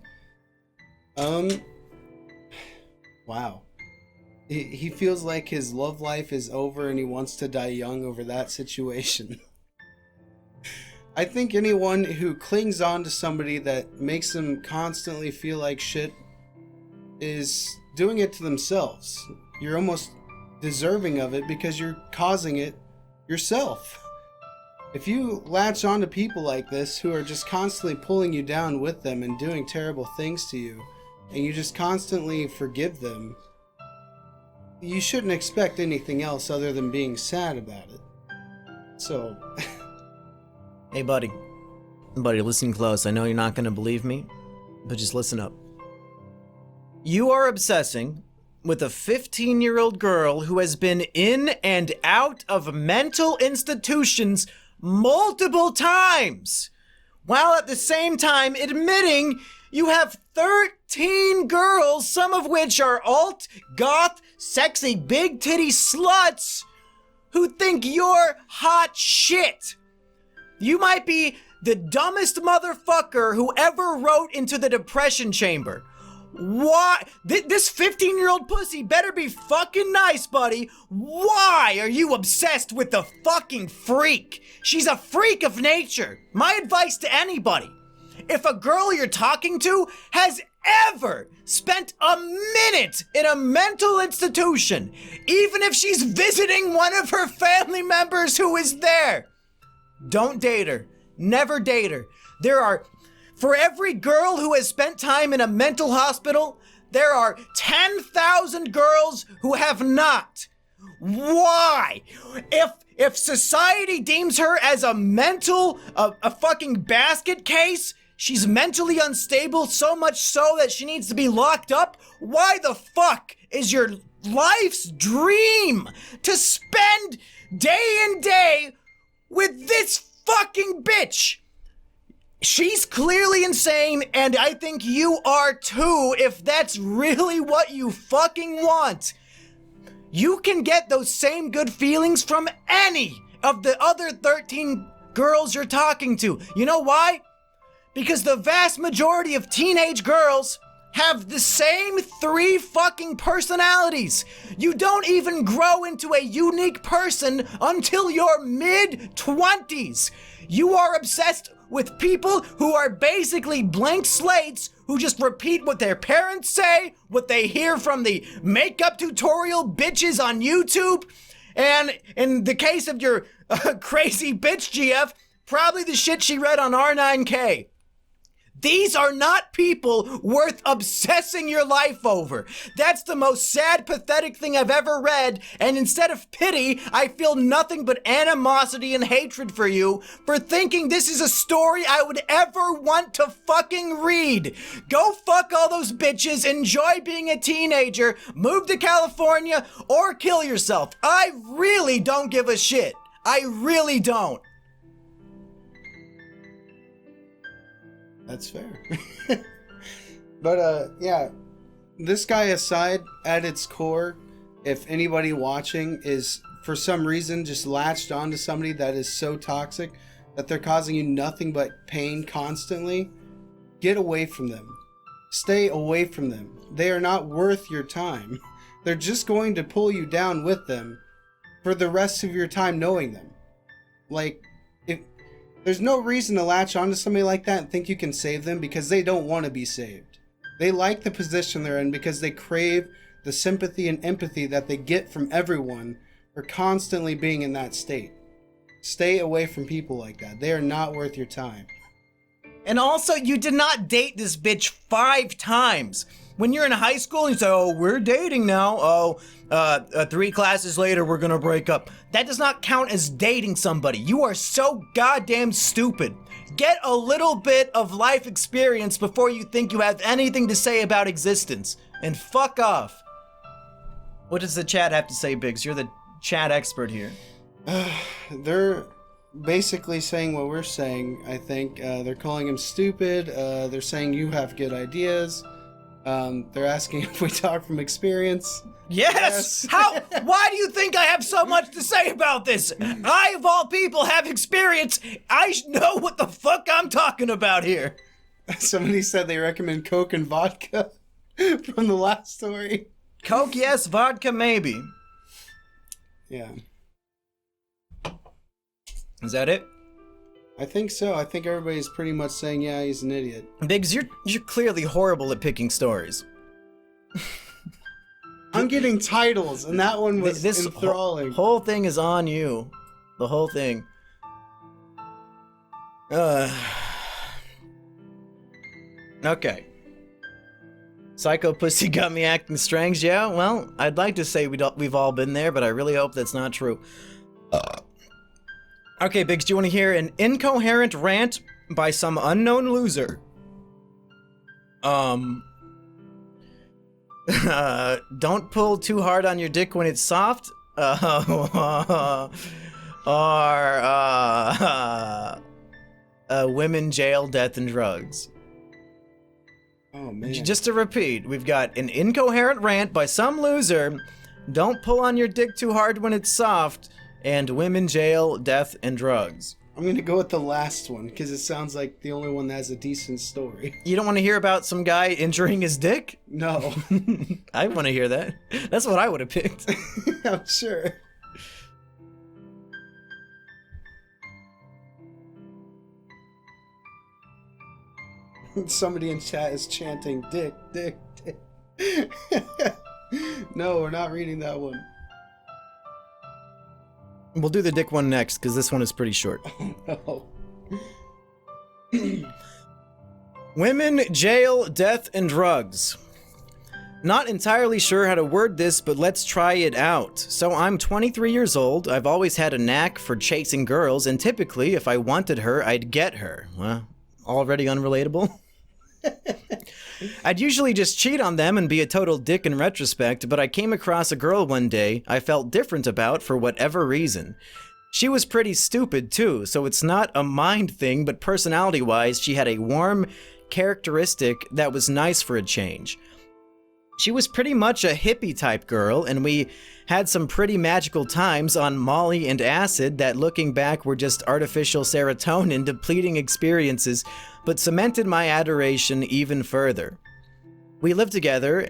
Wow. He feels like his love life is over and he wants to die young over that situation. I think anyone who clings on to somebody that makes them constantly feel like shit is doing it to themselves. You're almost deserving of it because you're causing it yourself. If you latch on to people like this who are just constantly pulling you down with them and doing terrible things to you, and you just constantly forgive them, you shouldn't expect anything else other than being sad about it. So... Hey, buddy. Buddy, listen close. I know you're not going to believe me, but just listen up. You are obsessing with a 15-year-old girl who has been in and out of mental institutions multiple times, while at the same time admitting you have 13 girls, some of which are alt, goth, sexy, big titty sluts who think you're hot shit. You might be the dumbest motherfucker who ever wrote into the depression chamber. Why? This 15-year-old pussy better be fucking nice, buddy. Why are you obsessed with the fucking freak? She's a freak of nature. My advice to anybody: if a girl you're talking to has ever spent a minute in a mental institution, even if she's visiting one of her family members who is there, don't date her. Never date her. For every girl who has spent time in a mental hospital, there are 10,000 girls who have not. Why? If society deems her as a fucking basket case, she's mentally unstable, so much so that she needs to be locked up, why the fuck is your life's dream to spend day and day with this fucking bitch? She's clearly insane, and I think you are too, if that's really what you fucking want. You can get those same good feelings from any of the other 13 girls you're talking to. You know why? Because the vast majority of teenage girls have the same 3 fucking personalities. You don't even grow into a unique person until your mid-20s. You are obsessed with people who are basically blank slates, who just repeat what their parents say, what they hear from the makeup tutorial bitches on YouTube, and in the case of your crazy bitch GF, probably the shit she read on R9K. These are not people worth obsessing your life over. That's the most sad, pathetic thing I've ever read, and instead of pity, I feel nothing but animosity and hatred for you for thinking this is a story I would ever want to fucking read. Go fuck all those bitches, enjoy being a teenager, move to California, or kill yourself. I really don't give a shit. I really don't. That's fair. But yeah, this guy aside, at its core, if anybody watching is for some reason just latched onto somebody that is so toxic that they're causing you nothing but pain constantly, get away from them. Stay away from them. They are not worth your time. They're just going to pull you down with them for the rest of your time knowing them. Like, there's no reason to latch onto somebody like that and think you can save them, because they don't want to be saved. They like the position they're in because they crave the sympathy and empathy that they get from everyone for constantly being in that state. Stay away from people like that. They are not worth your time. And also, you did not date this bitch 5 times. When you're in high school, you say, oh, we're dating now. Oh, 3 classes later, we're gonna break up. That does not count as dating somebody. You are so goddamn stupid. Get a little bit of life experience before you think you have anything to say about existence. And fuck off. What does the chat have to say, Biggs? You're the chat expert here. They're basically saying what we're saying, I think. They're calling him stupid. They're saying you have good ideas. They're asking if we talk from experience. Yes! How? Why do you think I have so much to say about this? I, of all people, have experience. I know what the fuck I'm talking about here. Somebody said they recommend Coke and vodka from the last story. Coke, yes. Vodka, maybe. Yeah. Is that it? I think so. I think everybody's pretty much saying, yeah, he's an idiot. Biggs, you're clearly horrible at picking stories. I'm getting titles, and that one was enthralling. Whole thing is on you. The whole thing. Okay. Psycho pussy got me acting strange. Yeah, well, I'd like to say we've all been there, but I really hope that's not true. Okay, Biggs, do you want to hear an incoherent rant by some unknown loser? Don't pull too hard on your dick when it's soft. Or women, jail, death, and drugs. Oh, man. Just to repeat, we've got an incoherent rant by some loser. Don't pull on your dick too hard when it's soft. And women, jail, death, and drugs. I'm going to go with the last one because it sounds like the only one that has a decent story. You don't want to hear about some guy injuring his dick? No. I want to hear that. That's what I would have picked. I'm sure. Somebody in chat is chanting, dick, dick, dick. No, we're not reading that one. We'll do the dick one next, because this one is pretty short. Oh, no. Women, jail, death, and drugs. Not entirely sure how to word this, but let's try it out. So I'm 23 years old, I've always had a knack for chasing girls, and typically, if I wanted her, I'd get her. Well, already unrelatable? I'd usually just cheat on them and be a total dick in retrospect, but I came across a girl one day I felt different about for whatever reason. She was pretty stupid too, so it's not a mind thing, but personality-wise, she had a warm characteristic that was nice for a change. She was pretty much a hippie-type girl, and we had some pretty magical times on Molly and acid that, looking back, were just artificial serotonin-depleting experiences, but cemented my adoration even further. We lived together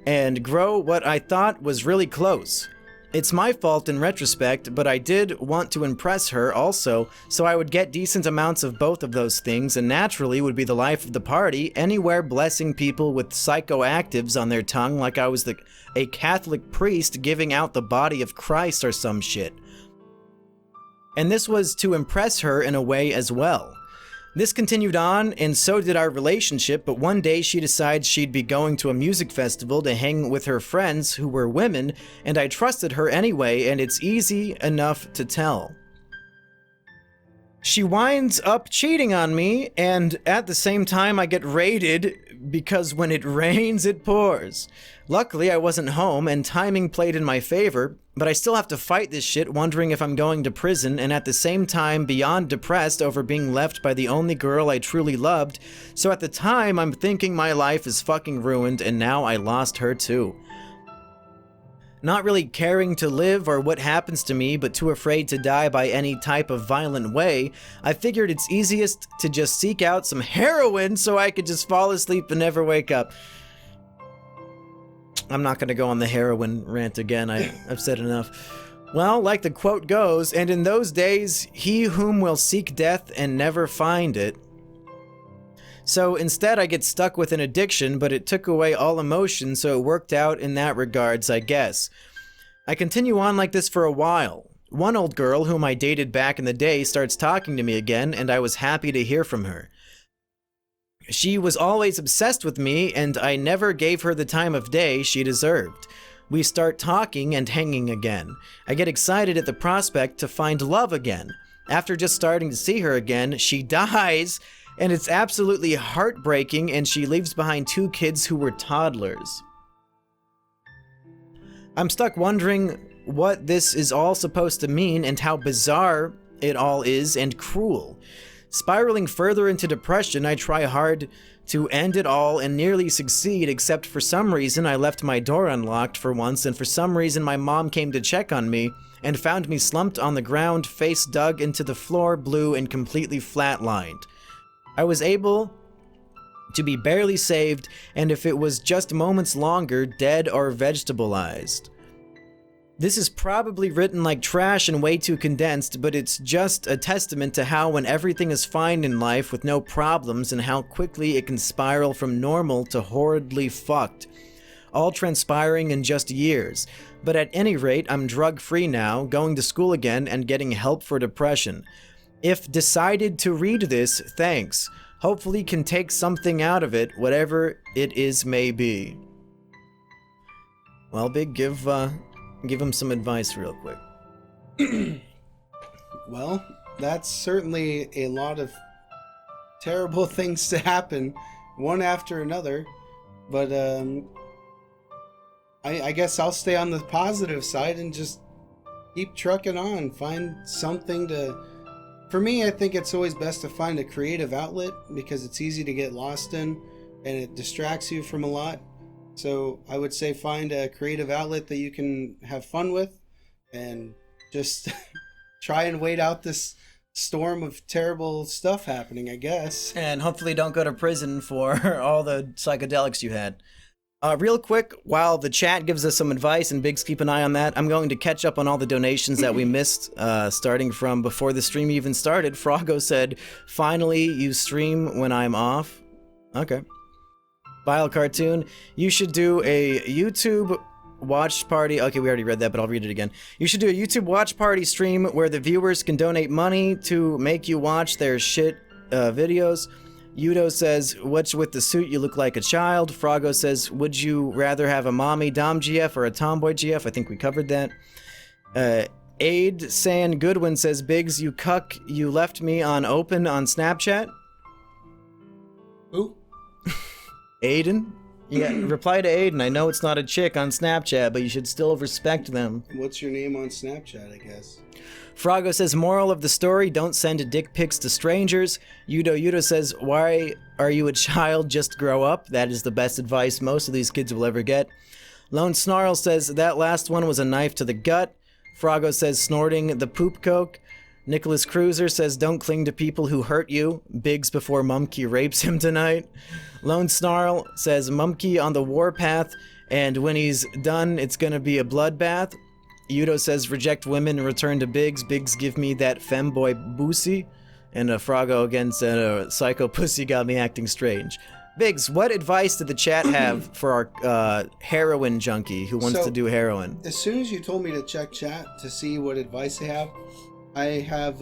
and grew what I thought was really close. It's my fault in retrospect, but I did want to impress her also, so I would get decent amounts of both of those things and naturally would be the life of the party, anywhere blessing people with psychoactives on their tongue like I was a Catholic priest giving out the body of Christ or some shit. And this was to impress her in a way as well. This continued on, and so did our relationship, but one day she decides she'd be going to a music festival to hang with her friends who were women, and I trusted her anyway, and it's easy enough to tell. She winds up cheating on me, and at the same time I get raided because when it rains, it pours. Luckily, I wasn't home, and timing played in my favor, but I still have to fight this shit wondering if I'm going to prison, and at the same time beyond depressed over being left by the only girl I truly loved, so at the time I'm thinking my life is fucking ruined, and now I lost her too. Not really caring to live or what happens to me, but too afraid to die by any type of violent way, I figured it's easiest to just seek out some heroin so I could just fall asleep and never wake up. I'm not gonna go on the heroin rant again, I've said enough. Well, like the quote goes, and in those days, he whom will seek death and never find it. So instead I get stuck with an addiction, but it took away all emotion, so it worked out in that regards, I guess. I continue on like this for a while. One old girl whom I dated back in the day starts talking to me again, and I was happy to hear from her. She was always obsessed with me, and I never gave her the time of day she deserved. We start talking and hanging again. I get excited at the prospect to find love again. After just starting to see her again, she dies, and it's absolutely heartbreaking, and she leaves behind 2 kids who were toddlers. I'm stuck wondering what this is all supposed to mean and how bizarre it all is and cruel. Spiraling further into depression, I try hard to end it all and nearly succeed, except for some reason I left my door unlocked for once, and for some reason my mom came to check on me and found me slumped on the ground, face dug into the floor, blue and completely flatlined. I was able to be barely saved, and if it was just moments longer, dead or vegetableized. This is probably written like trash and way too condensed, but it's just a testament to how when everything is fine in life with no problems and how quickly it can spiral from normal to horridly fucked. All transpiring in just years. But at any rate, I'm drug-free now, going to school again and getting help for depression. If decided to read this, thanks. Hopefully can take something out of it, whatever it is may be. Well, Big, give him some advice real quick. Well, that's certainly a lot of terrible things to happen, one after another. But I guess I'll stay on the positive side and just keep trucking on. Find something to... For me, I think it's always best to find a creative outlet because it's easy to get lost in and it distracts you from a lot. So I would say find a creative outlet that you can have fun with and just try and wait out this storm of terrible stuff happening, I guess. And hopefully don't go to prison for all the psychedelics you had. Real quick, while the chat gives us some advice, and Biggs, keep an eye on that, I'm going to catch up on all the donations that we missed, starting from before the stream even started. Froggo said, finally, you stream when I'm off. Okay. Bile Cartoon, you should do a YouTube watch party. Okay, we already read that, but I'll read it again. You should do a YouTube watch party stream where the viewers can donate money to make you watch their shit videos. Yudo says, what's with the suit? You look like a child. Froggo says, would you rather have a mommy dom GF or a tomboy GF? I think we covered that. Aid San Goodwin says, Biggs, you cuck, you left me on open on Snapchat. Who? Aiden? Yeah, reply to Aiden. I know it's not a chick on Snapchat, but you should still respect them. What's your name on Snapchat, I guess? Froggo says, moral of the story, don't send dick pics to strangers. Yudo says, why are you a child? Just grow up. That is the best advice most of these kids will ever get. Lone Snarl says, that last one was a knife to the gut. Froggo says, snorting the poop coke. Nicholas Cruiser says, don't cling to people who hurt you. Biggs before Mumkey rapes him tonight. Lone Snarl says, Mumkey on the warpath, and when he's done, it's gonna be a bloodbath. Yudo says, reject women and return to Biggs. Biggs, give me that femboy boosie. And Froggo again said, psycho pussy got me acting strange. Biggs, what advice did the chat have for our heroin junkie who wants to do heroin? As soon as you told me to check chat to see what advice they have, I have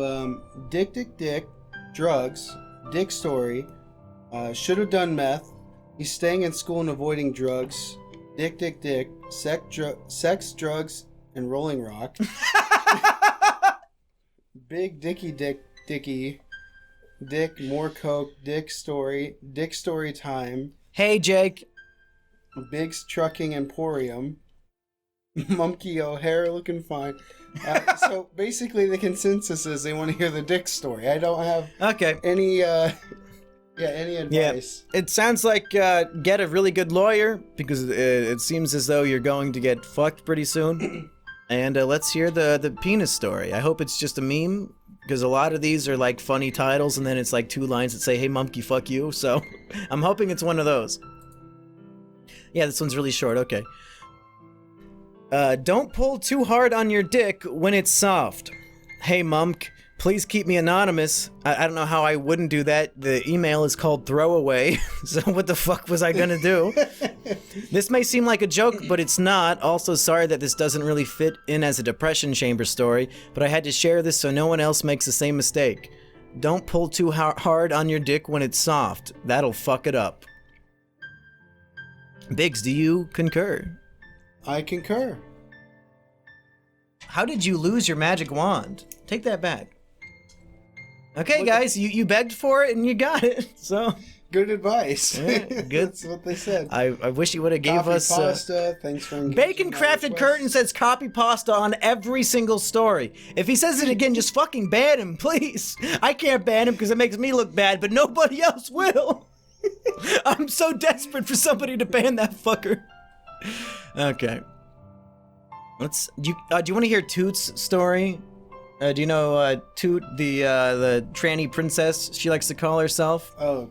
dick, drugs, dick story, should have done meth, he's staying in school and avoiding drugs, dick, sex, drugs, and Rolling Rock. Big Dicky, Dick, more coke, Dick story time. Hey, Jake. Big's Trucking Emporium. Mumkey O'Hare looking fine. So basically the consensus is they want to hear the Dick story. I don't have any advice. Yeah. It sounds like get a really good lawyer because it seems as though you're going to get fucked pretty soon. And let's hear the penis story. I hope it's just a meme, because a lot of these are like funny titles and then it's like 2 lines that say, hey, Mumkey, fuck you. So I'm hoping it's one of those. Yeah, this one's really short. Okay. Don't pull too hard on your dick when it's soft. Hey, Mumk, please keep me anonymous. I don't know how I wouldn't do that. The email is called throwaway. So what the fuck was I gonna do? This may seem like a joke, but it's not. Also, sorry that this doesn't really fit in as a depression chamber story, but I had to share this so no one else makes the same mistake. Don't pull too hard on your dick when it's soft. That'll fuck it up. Biggs, do you concur? I concur. How did you lose your magic wand? Take that back. Okay, guys, you begged for it and you got it. So good advice. Yeah, good. That's what they said. I wish you would have gave us pasta. Thanks for Bacon Crafted Curtain says copy pasta on every single story. If he says it again, just fucking ban him, please. I can't ban him because it makes me look bad, but nobody else will. I'm so desperate for somebody to ban that fucker. Okay. Do you want to hear Toot's story? Do you know Toot, the tranny princess she likes to call herself? Oh,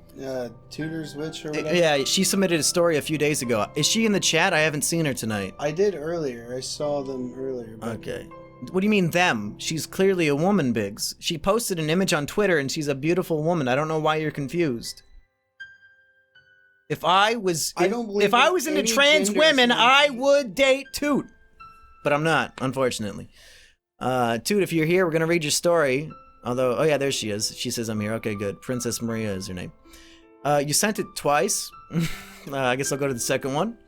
Tutor's Witch or whatever? Yeah, she submitted a story a few days ago. Is she in the chat? I haven't seen her tonight. I did earlier. I saw them earlier. But... Okay. What do you mean them? She's clearly a woman, Biggs. She posted an image on Twitter and she's a beautiful woman. I don't know why you're confused. If I was into trans women, I would date Toot. But I'm not, unfortunately. Toot, if you're here, we're gonna read your story. Although, oh yeah, there she is. She says I'm here. Okay, good. Princess Maria is her name. You sent it twice. I guess I'll go to the second one.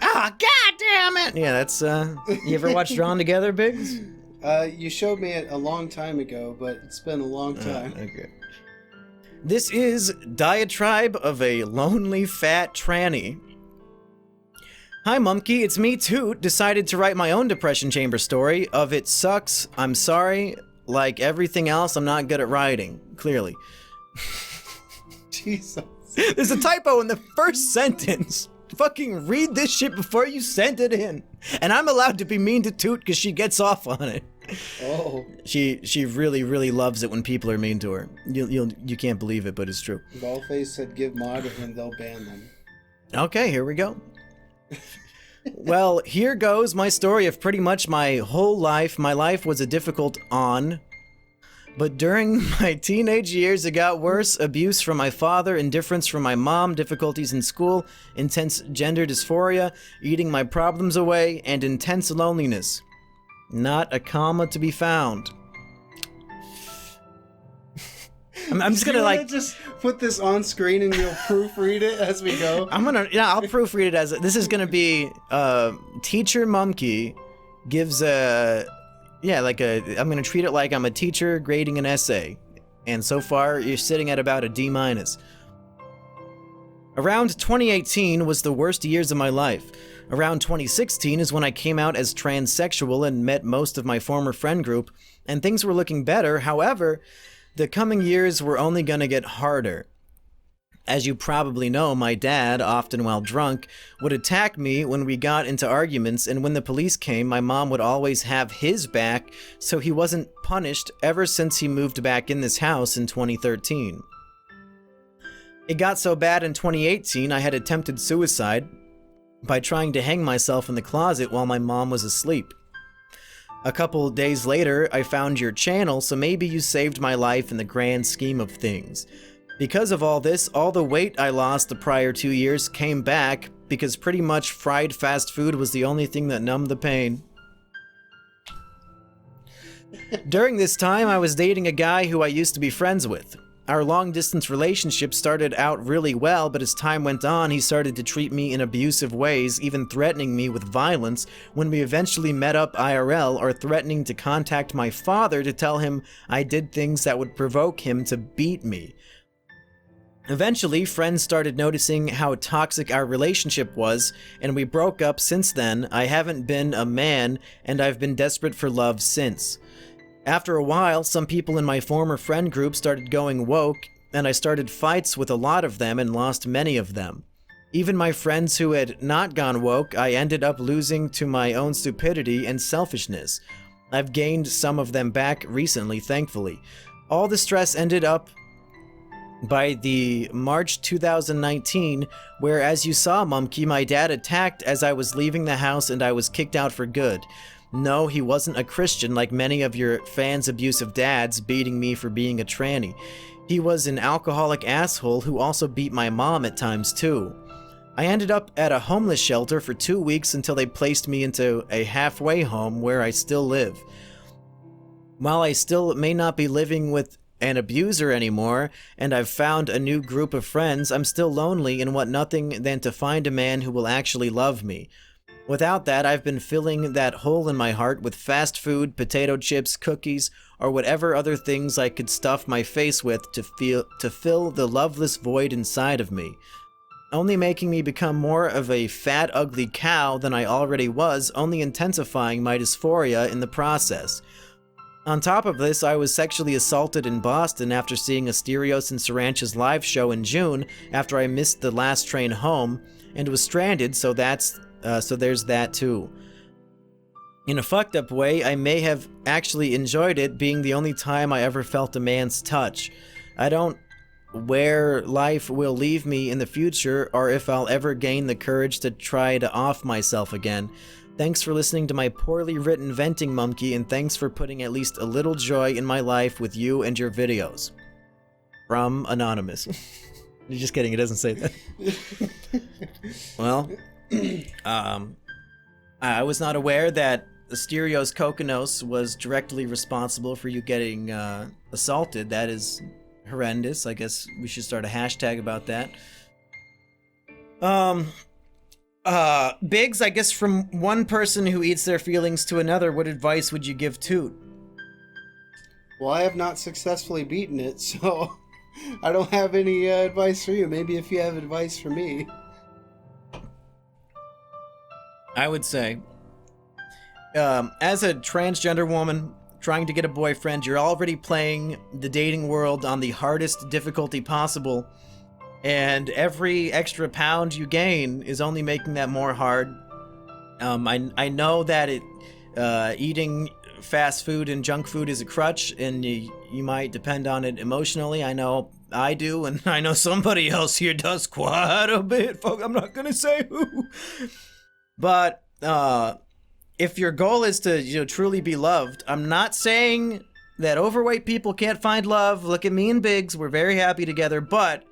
Ah, god damn it! Yeah, that's, you ever watch Drawn Together, Biggs? You showed me it a long time ago, but it's been a long time. Okay. This is Diatribe of a Lonely Fat Tranny. Hi Mumkey, it's me Toot. Decided to write my own depression chamber story of It Sucks, I'm Sorry, like everything else I'm not good at writing, clearly. Jesus. There's a typo in the first sentence. Fucking read this shit before you send it in. And I'm allowed to be mean to Toot because she gets off on it. Oh. She really, really loves it when people are mean to her. You can't believe it, but it's true. Ballface said give mod and they'll ban them. Okay, here we go. Well, here goes my story of pretty much my whole life. My life was a difficult on, but during my teenage years it got worse. Abuse from my father, indifference from my mom, difficulties in school, intense gender dysphoria, eating my problems away, and intense loneliness. Not a comma to be found. I'm just gonna like just put this on screen and you'll proofread it as we go. I'll proofread it as this is gonna be teacher Mumkey gives I'm gonna treat it like I'm a teacher grading an essay, and so far you're sitting at about a D-. Around 2018 was the worst years of my life. Around 2016 is when I came out as transsexual and met most of my former friend group, and things were looking better. However, the coming years were only gonna get harder. As you probably know, my dad, often while drunk, would attack me when we got into arguments, and when the police came, my mom would always have his back, so he wasn't punished ever since he moved back in this house in 2013. It got so bad in 2018 I had attempted suicide by trying to hang myself in the closet while my mom was asleep. A couple days later, I found your channel, so maybe you saved my life in the grand scheme of things. Because of all this, all the weight I lost the prior 2 years came back because pretty much fried fast food was the only thing that numbed the pain. During this time, I was dating a guy who I used to be friends with. Our long-distance relationship started out really well, but as time went on, he started to treat me in abusive ways, even threatening me with violence when we eventually met up IRL, or threatening to contact my father to tell him I did things that would provoke him to beat me. Eventually, friends started noticing how toxic our relationship was, and we broke up. Since then. I haven't been a man, and I've been desperate for love since. After a while, some people in my former friend group started going woke, and I started fights with a lot of them and lost many of them. Even my friends who had not gone woke, I ended up losing to my own stupidity and selfishness. I've gained some of them back recently, thankfully. All the stress ended up by the March 2019, where, as you saw, Mumkey, my dad attacked as I was leaving the house and I was kicked out for good. No, he wasn't a Christian like many of your fans' abusive dads beating me for being a tranny. He was an alcoholic asshole who also beat my mom at times too. I ended up at a homeless shelter for 2 weeks until they placed me into a halfway home where I still live. While I still may not be living with an abuser anymore, and I've found a new group of friends, I'm still lonely and want nothing than to find a man who will actually love me. Without that, I've been filling that hole in my heart with fast food, potato chips, cookies, or whatever other things I could stuff my face with to fill the loveless void inside of me, only making me become more of a fat, ugly cow than I already was, only intensifying my dysphoria in the process. On top of this, I was sexually assaulted in Boston after seeing Asterios and Sarancha's live show in June after I missed the last train home, and was stranded, so there's that too. In a fucked up way, I may have actually enjoyed it being the only time I ever felt a man's touch. I don't where life will leave me in the future, or if I'll ever gain the courage to try to off myself again. Thanks for listening to my poorly written venting, Mumkey, and thanks for putting at least a little joy in my life with you and your videos. From Anonymous. You're just kidding, it doesn't say that. Well, I was not aware that Asterios Kokonos was directly responsible for you getting assaulted. That is horrendous. I guess we should start a hashtag about that. Biggs, I guess from one person who eats their feelings to another, what advice would you give Toot? Well, I have not successfully beaten it, so I don't have any advice for you. Maybe if you have advice for me. I would say, as a transgender woman trying to get a boyfriend, you're already playing the dating world on the hardest difficulty possible, and every extra pound you gain is only making that more hard. I know that eating fast food and junk food is a crutch, and you might depend on it emotionally. I know I do, and I know somebody else here does quite a bit, folks. I'm not gonna say who. But if your goal is to truly be loved, I'm not saying that overweight people can't find love. Look at me and Biggs, we're very happy together. But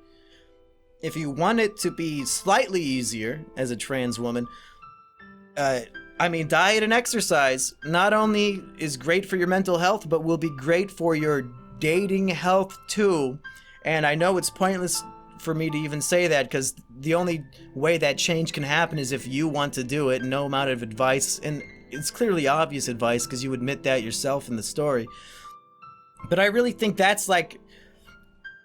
if you want it to be slightly easier as a trans woman, diet and exercise not only is great for your mental health, but will be great for your dating health too. And I know it's pointless for me to even say that, because the only way that change can happen is if you want to do it. No amount of advice, and it's clearly obvious advice because you admit that yourself in the story. But I really think that's like,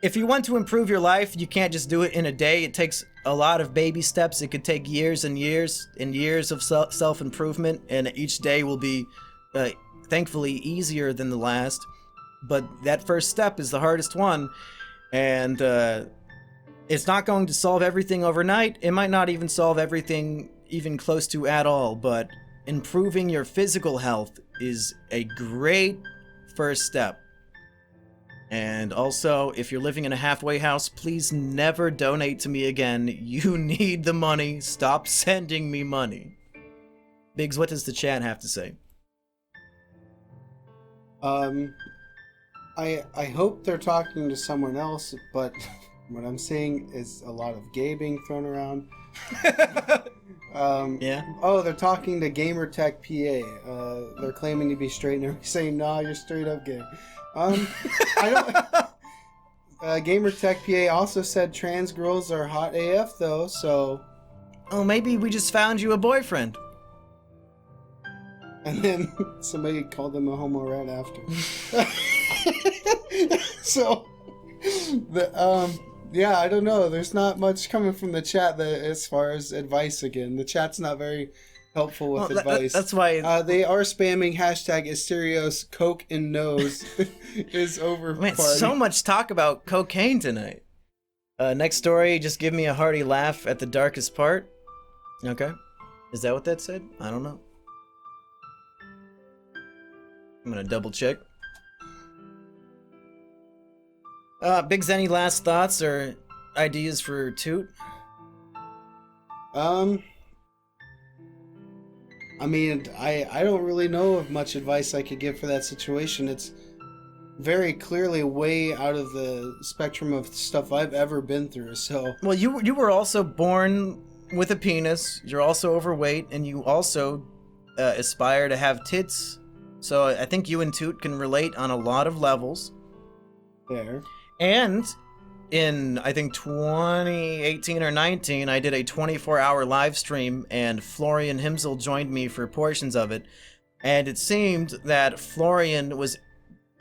if you want to improve your life, you can't just do it in a day. It takes a lot of baby steps. It could take years and years and years of self-improvement, and each day will be thankfully easier than the last. But that first step is the hardest one, and it's not going to solve everything overnight. It might not even solve everything even close to at all, but improving your physical health is a great first step. And also, if you're living in a halfway house, please never donate to me again. You need the money. Stop sending me money. Biggs, what does the chat have to say? I hope they're talking to someone else, but what I'm seeing is a lot of gay being thrown around. Yeah. Oh, they're talking to Gamertech PA. They're claiming to be straight, and they're saying, "Nah, you're straight up gay." I don't. Gamertech PA also said trans girls are hot AF though, so. Oh, maybe we just found you a boyfriend. And then somebody called them a homo right after. So, yeah, I don't know. There's not much coming from the chat as far as advice again. The chat's not very helpful with advice. That's why they are spamming hashtag Asterios Coke and Nose is over. Man, so much talk about cocaine tonight. Next story, just give me a hearty laugh at the darkest part. Okay. Is that what that said? I don't know. I'm gonna double check. Biggs, any last thoughts or ideas for Toot? I don't really know of much advice I could give for that situation. It's very clearly way out of the spectrum of stuff I've ever been through. So, well, you were also born with a penis. You're also overweight, and you also aspire to have tits. So I think you and Toot can relate on a lot of levels. There. And in, I think, 2018 or 19, I did a 24-hour live stream, and Florian Himsel joined me for portions of it. And it seemed that Florian was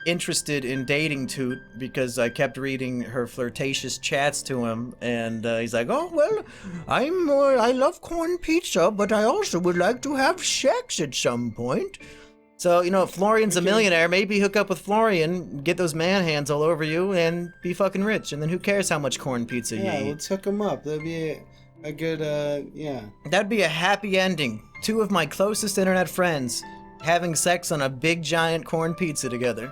interested in dating Toot because I kept reading her flirtatious chats to him, and he's like, "Oh, well, I love corn pizza, but I also would like to have sex at some point." So, if Florian's a millionaire, maybe hook up with Florian, get those man hands all over you, and be fucking rich. And then who cares how much corn pizza you eat? Yeah, let's hook him up. That'd be a good, yeah. That'd be a happy ending. Two of my closest internet friends having sex on a big giant corn pizza together.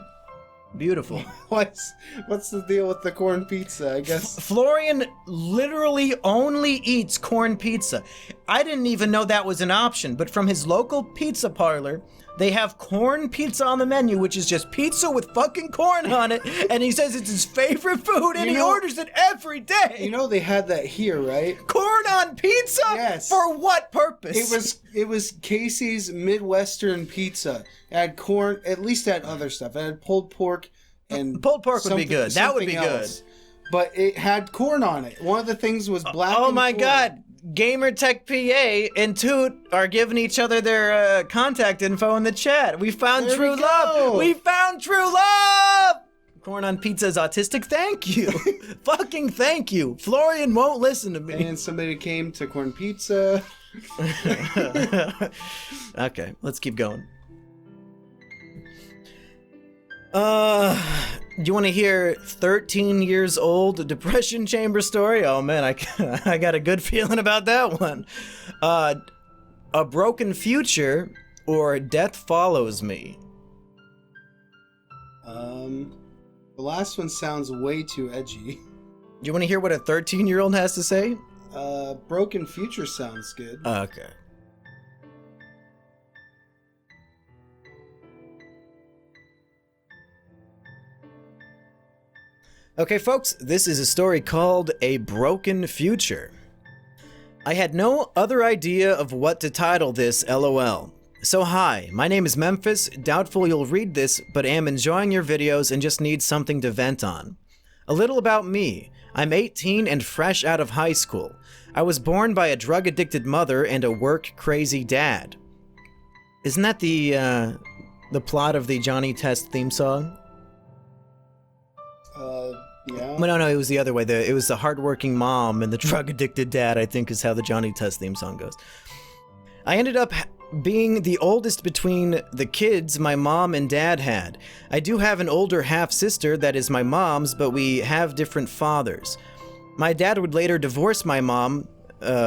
Beautiful. What's the deal with the corn pizza, I guess? Florian literally only eats corn pizza. I didn't even know that was an option, but from his local pizza parlor, they have corn pizza on the menu, which is just pizza with fucking corn on it, and he says it's his favorite food, and he orders it every day. They had that here, right? Corn on pizza? Yes. For what purpose? It was Casey's Midwestern Pizza. It had corn, at least it had other stuff. It had pulled pork and pulled pork would be good. That would be else. Good. But it had corn on it. One of the things was black. Oh my God. Gamertech PA and Toot are giving each other their contact info in the chat. We found true love. We found true love. Corn on pizza is autistic? Thank you. Fucking thank you. Florian won't listen to me. And somebody came to corn pizza. Okay, let's keep going. Do you want to hear 13 years old depression chamber story? Oh man, I got a good feeling about that one. A broken future or death follows me. The last one sounds way too edgy. Do you want to hear what a 13-year-old has to say? Broken future sounds good. Okay. Okay, folks, this is a story called A Broken Future. I had no other idea of what to title this, LOL. So hi, my name is Memphis, doubtful you'll read this, but am enjoying your videos and just need something to vent on. A little about me. I'm 18 and fresh out of high school. I was born by a drug-addicted mother and a work-crazy dad. Isn't that the plot of the Johnny Test theme song? Yeah. Well, no, it was the other way. It was the hardworking mom and the drug-addicted dad, I think, is how the Johnny Test theme song goes. I ended up being the oldest between the kids my mom and dad had. I do have an older half-sister that is my mom's, but we have different fathers. My dad would later divorce my mom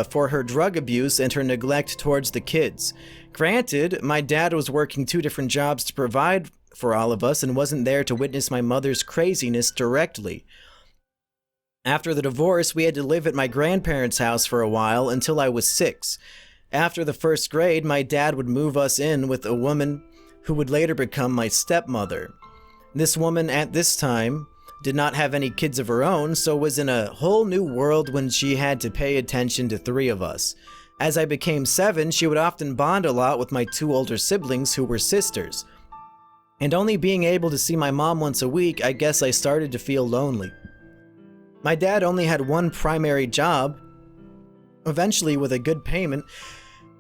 for her drug abuse and her neglect towards the kids. Granted, my dad was working 2 different jobs to provide for all of us and wasn't there to witness my mother's craziness directly. After the divorce, we had to live at my grandparents' house for a while until I was 6. After the 1st grade, my dad would move us in with a woman who would later become my stepmother. This woman at this time did not have any kids of her own, so was in a whole new world when she had to pay attention to 3 of us. As I became 7, she would often bond a lot with my 2 older siblings who were sisters. And only being able to see my mom once a week, I guess I started to feel lonely. My dad only had one primary job, eventually with a good payment,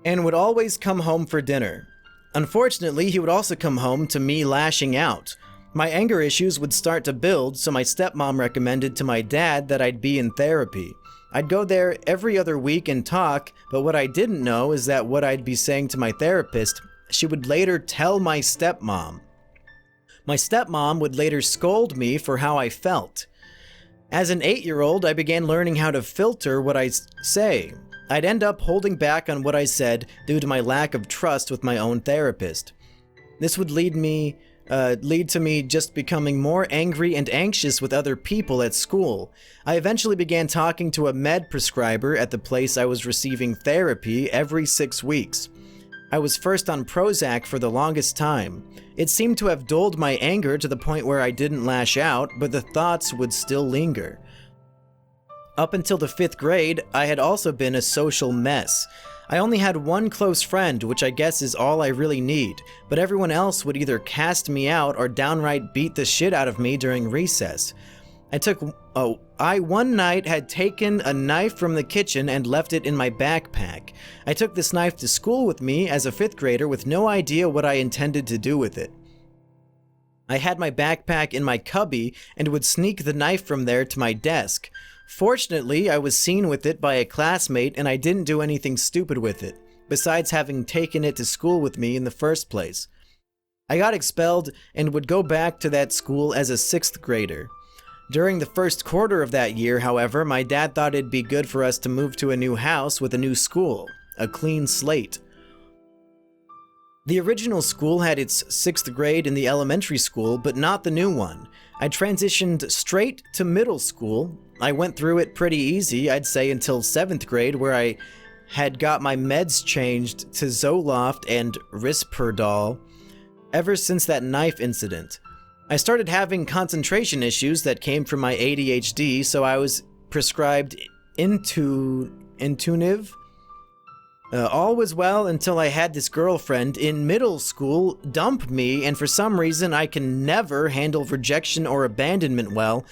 and would always come home for dinner. Unfortunately, he would also come home to me lashing out. My anger issues would start to build, so my stepmom recommended to my dad that I'd be in therapy. I'd go there every other week and talk, but what I didn't know is that what I'd be saying to my therapist, she would later tell my stepmom. My stepmom would later scold me for how I felt. As an 8-year-old, I began learning how to filter what I say. I'd end up holding back on what I said due to my lack of trust with my own therapist. This would lead to me just becoming more angry and anxious with other people at school. I eventually began talking to a med prescriber at the place I was receiving therapy every 6 weeks. I was first on Prozac for the longest time. It seemed to have dulled my anger to the point where I didn't lash out, but the thoughts would still linger. Up until the 5th grade, I had also been a social mess. I only had one close friend, which I guess is all I really need, but everyone else would either cast me out or downright beat the shit out of me during recess. I one night had taken a knife from the kitchen and left it in my backpack. I took this knife to school with me as a 5th grader with no idea what I intended to do with it. I had my backpack in my cubby and would sneak the knife from there to my desk. Fortunately, I was seen with it by a classmate and I didn't do anything stupid with it, besides having taken it to school with me in the first place. I got expelled and would go back to that school as a 6th grader. During the first quarter of that year, however, my dad thought it'd be good for us to move to a new house with a new school, a clean slate. The original school had its 6th grade in the elementary school, but not the new one. I transitioned straight to middle school. I went through it pretty easy, I'd say, until 7th grade, where I had got my meds changed to Zoloft and Risperdal ever since that knife incident. I started having concentration issues that came from my ADHD, so I was prescribed Intuniv. All was well until I had this girlfriend in middle school dump me, and for some reason I can never handle rejection or abandonment well,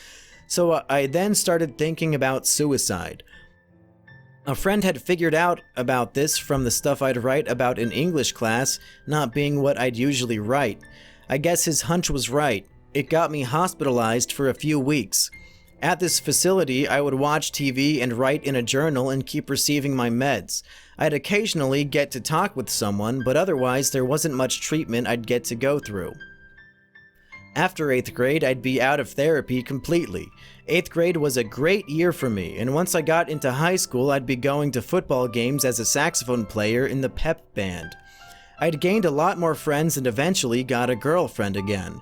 so I then started thinking about suicide. A friend had figured out about this from the stuff I'd write about in English class not being what I'd usually write. I guess his hunch was right. it got me hospitalized for a few weeks. At this facility, I would watch TV and write in a journal and keep receiving my meds. I'd occasionally get to talk with someone, but otherwise there wasn't much treatment I'd get to go through. After 8th grade, I'd be out of therapy completely. 8th grade was a great year for me, and once I got into high school, I'd be going to football games as a saxophone player in the pep band. I'd gained a lot more friends and eventually got a girlfriend again.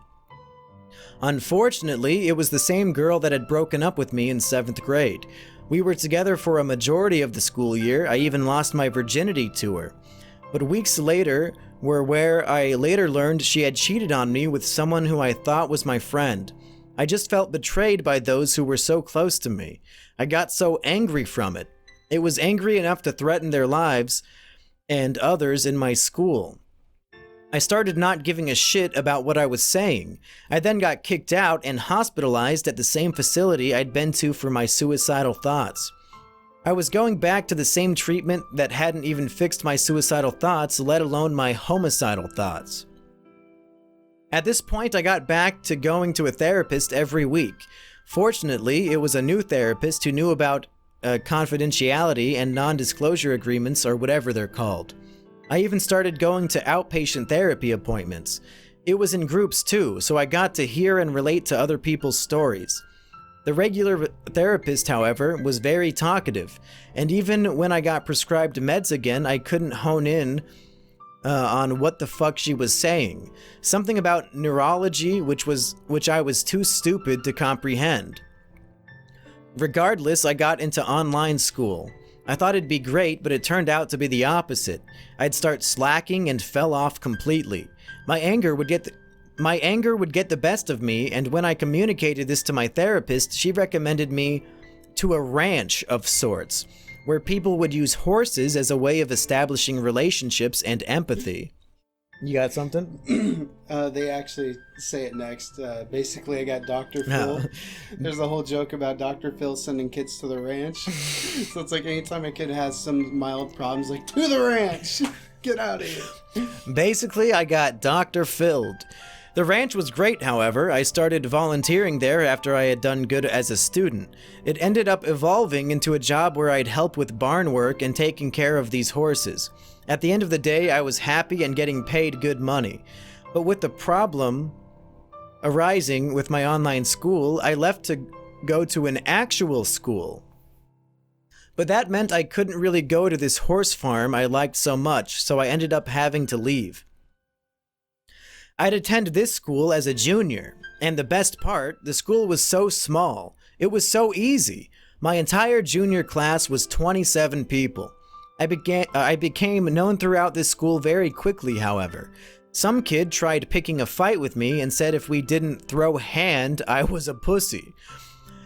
Unfortunately, it was the same girl that had broken up with me in 7th grade. We were together for a majority of the school year. I even lost my virginity to her. But weeks later were where I later learned she had cheated on me with someone who I thought was my friend. I just felt betrayed by those who were so close to me. I got so angry from it. It was angry enough to threaten their lives and others in my school. I started not giving a shit about what I was saying. I then got kicked out and hospitalized at the same facility I'd been to for my suicidal thoughts. I was going back to the same treatment that hadn't even fixed my suicidal thoughts, let alone my homicidal thoughts. At this point, I got back to going to a therapist every week. Fortunately, it was a new therapist who knew about confidentiality and non-disclosure agreements, or whatever they're called. I even started going to outpatient therapy appointments. It was in groups too, so I got to hear and relate to other people's stories. The regular therapist, however, was very talkative, and even when I got prescribed meds again, I couldn't hone in on what the fuck she was saying. Something about neurology which I was too stupid to comprehend. Regardless, I got into online school. I thought it'd be great, but it turned out to be the opposite. I'd start slacking and fell off completely. My anger would get the best of me, and when I communicated this to my therapist, she recommended me to a ranch of sorts, where people would use horses as a way of establishing relationships and empathy. You got something? They actually say it next. Basically, I got Dr. Phil. There's a whole joke about Dr. Phil sending kids to the ranch. So it's like anytime a kid has some mild problems, like, to the ranch! Get out of here. Basically, I got Dr. Phil'd. The ranch was great, however. I started volunteering there after I had done good as a student. It ended up evolving into a job where I'd help with barn work and taking care of these horses. At the end of the day, I was happy and getting paid good money. But with the problem arising with my online school, I left to go to an actual school. But that meant I couldn't really go to this horse farm I liked so much, so I ended up having to leave. I'd attend this school as a junior, and the best part, the school was so small. It was so easy. My entire junior class was 27 people. I became known throughout this school very quickly, however. Some kid tried picking a fight with me and said if we didn't throw hand, I was a pussy.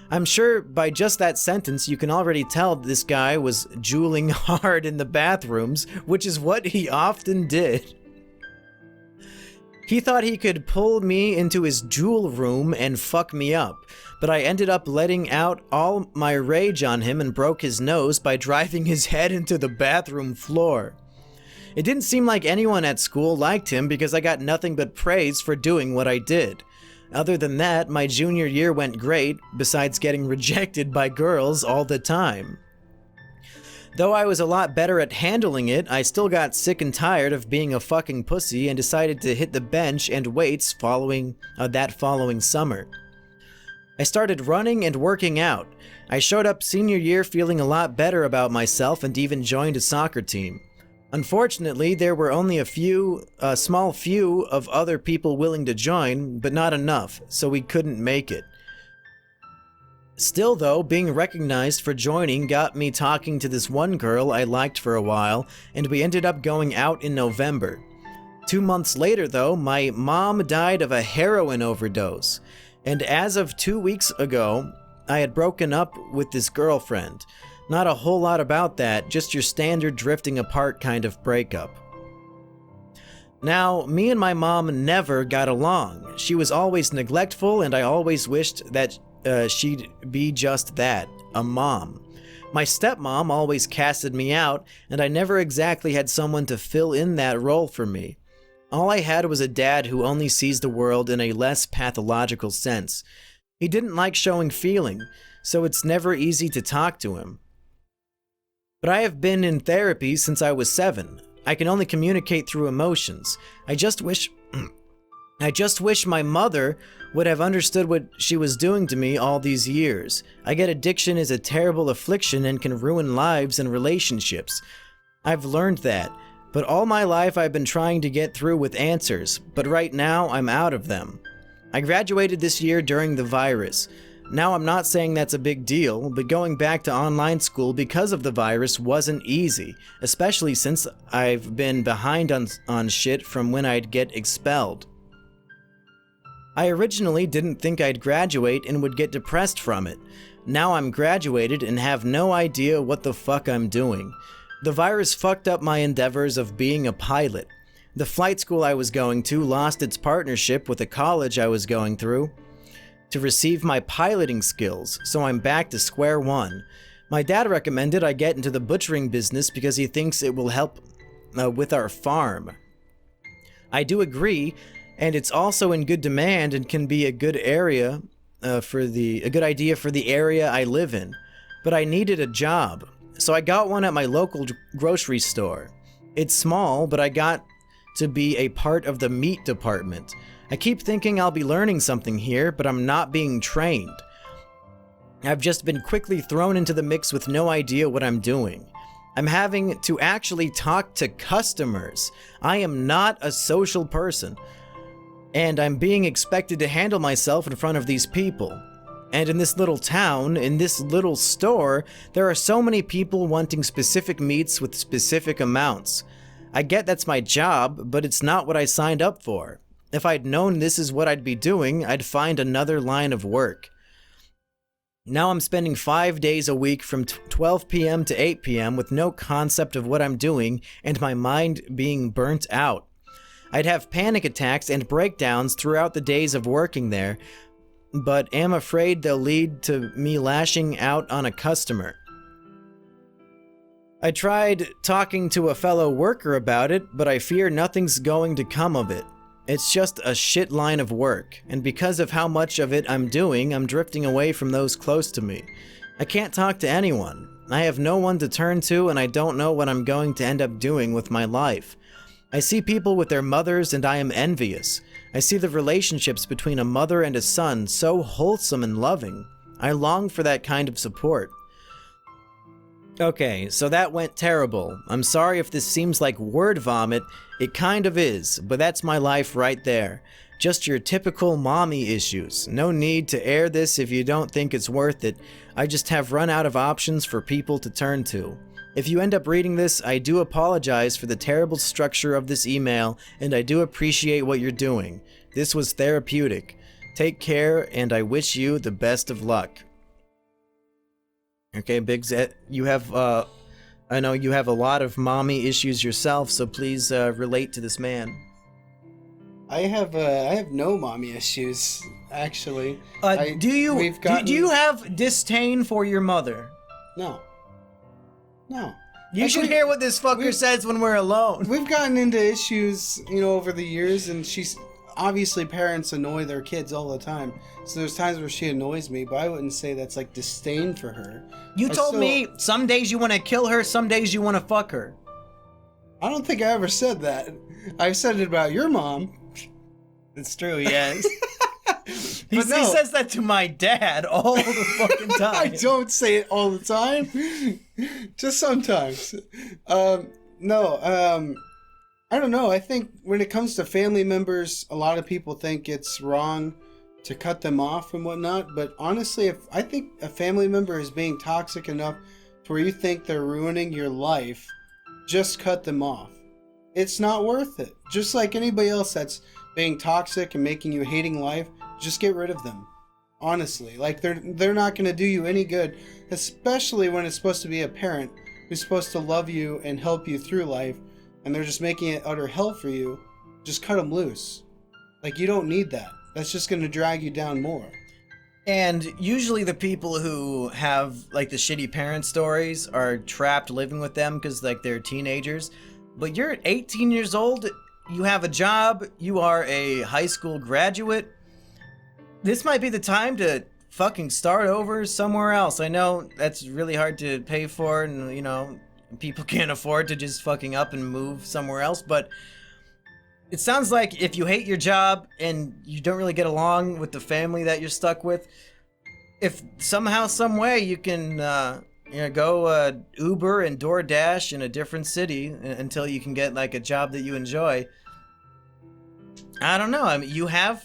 I'm sure by just that sentence you can already tell this guy was juuling hard in the bathrooms, which is what he often did. He thought he could pull me into his jewel room and fuck me up, but I ended up letting out all my rage on him and broke his nose by driving his head into the bathroom floor. It didn't seem like anyone at school liked him because I got nothing but praise for doing what I did. Other than that, my junior year went great, besides getting rejected by girls all the time. Though I was a lot better at handling it, I still got sick and tired of being a fucking pussy and decided to hit the bench and weights that following summer. I started running and working out. I showed up senior year feeling a lot better about myself and even joined a soccer team. Unfortunately, there were only a small few of other people willing to join, but not enough, so we couldn't make it. Still though, being recognized for joining got me talking to this one girl I liked for a while, and we ended up going out in November. 2 months later though, my mom died of a heroin overdose, and as of 2 weeks ago, I had broken up with this girlfriend. Not a whole lot about that, just your standard drifting apart kind of breakup. Now, me and my mom never got along. She was always neglectful, and I always wished that she'd be just that, a mom. My stepmom always casted me out, and I never exactly had someone to fill in that role for me. All I had was a dad who only sees the world in a less pathological sense. He didn't like showing feeling, so it's never easy to talk to him. But I have been in therapy since I was 7. I can only communicate through emotions. I just wish my mother would have understood what she was doing to me all these years. I get addiction is a terrible affliction and can ruin lives and relationships. I've learned that, but all my life I've been trying to get through with answers, but right now I'm out of them. I graduated this year during the virus. Now I'm not saying that's a big deal, but going back to online school because of the virus wasn't easy, especially since I've been behind on shit from when I'd get expelled. I originally didn't think I'd graduate and would get depressed from it. Now I'm graduated and have no idea what the fuck I'm doing. The virus fucked up my endeavors of being a pilot. The flight school I was going to lost its partnership with the college I was going through to receive my piloting skills, so I'm back to square one. My dad recommended I get into the butchering business because he thinks it will help with our farm. I do agree, and it's also in good demand and can be a good idea for the area I live in. But I needed a job, so I got one at my local grocery store. It's small, but I got to be a part of the meat department. I keep thinking I'll be learning something here, but I'm not being trained. I've just been quickly thrown into the mix with no idea what I'm doing. I'm having to actually talk to customers. I am not a social person, and I'm being expected to handle myself in front of these people. And in this little town, in this little store, there are so many people wanting specific meats with specific amounts. I get that's my job, but it's not what I signed up for. If I'd known this is what I'd be doing, I'd find another line of work. Now I'm spending 5 days a week from 12 p.m. to 8 p.m. with no concept of what I'm doing and my mind being burnt out. I'd have panic attacks and breakdowns throughout the days of working there, but am afraid they'll lead to me lashing out on a customer. I tried talking to a fellow worker about it, but I fear nothing's going to come of it. It's just a shit line of work, and because of how much of it I'm doing, I'm drifting away from those close to me. I can't talk to anyone. I have no one to turn to, and I don't know what I'm going to end up doing with my life. I see people with their mothers, and I am envious. I see the relationships between a mother and a son so wholesome and loving. I long for that kind of support. Okay, so that went terrible. I'm sorry if this seems like word vomit. It kind of is, but that's my life right there. Just your typical mommy issues. No need to air this if you don't think it's worth it. I just have run out of options for people to turn to. If you end up reading this, I do apologize for the terrible structure of this email, and I do appreciate what you're doing. This was therapeutic. Take care, and I wish you the best of luck. Okay, Big Z, you have, I know you have a lot of mommy issues yourself, so please relate to this man. I have no mommy issues, actually. Do you have disdain for your mother? No. You should hear what this fucker says when we're alone. We've gotten into issues, over the years, and she's obviously parents annoy their kids all the time. So there's times where she annoys me, but I wouldn't say that's like disdain for her. You told me some days you want to kill her, some days you want to fuck her. I don't think I ever said that. I've said it about your mom. It's true, yes. He says that to my dad all the fucking time. I don't say it all the time. Just sometimes. I don't know. I think when it comes to family members, a lot of people think it's wrong to cut them off and whatnot. But honestly, I think a family member is being toxic enough to where you think they're ruining your life, just cut them off. It's not worth it. Just like anybody else that's being toxic and making you hating life, just get rid of them. Honestly, like they're not going to do you any good, especially when it's supposed to be a parent who's supposed to love you and help you through life, and they're just making it utter hell for you. Just cut them loose. Like, you don't need that. That's just going to drag you down more. And usually the people who have like the shitty parent stories are trapped living with them because like they're teenagers. But you're 18 years old you have a job, you are a high school graduate, this might be the time to fucking start over somewhere else. I know that's really hard to pay for, and you know, people can't afford to just fucking up and move somewhere else, but it sounds like if you hate your job and you don't really get along with the family that you're stuck with, if somehow, some way you can go Uber and DoorDash in a different city until you can get like a job that you enjoy. I don't know. I mean, you have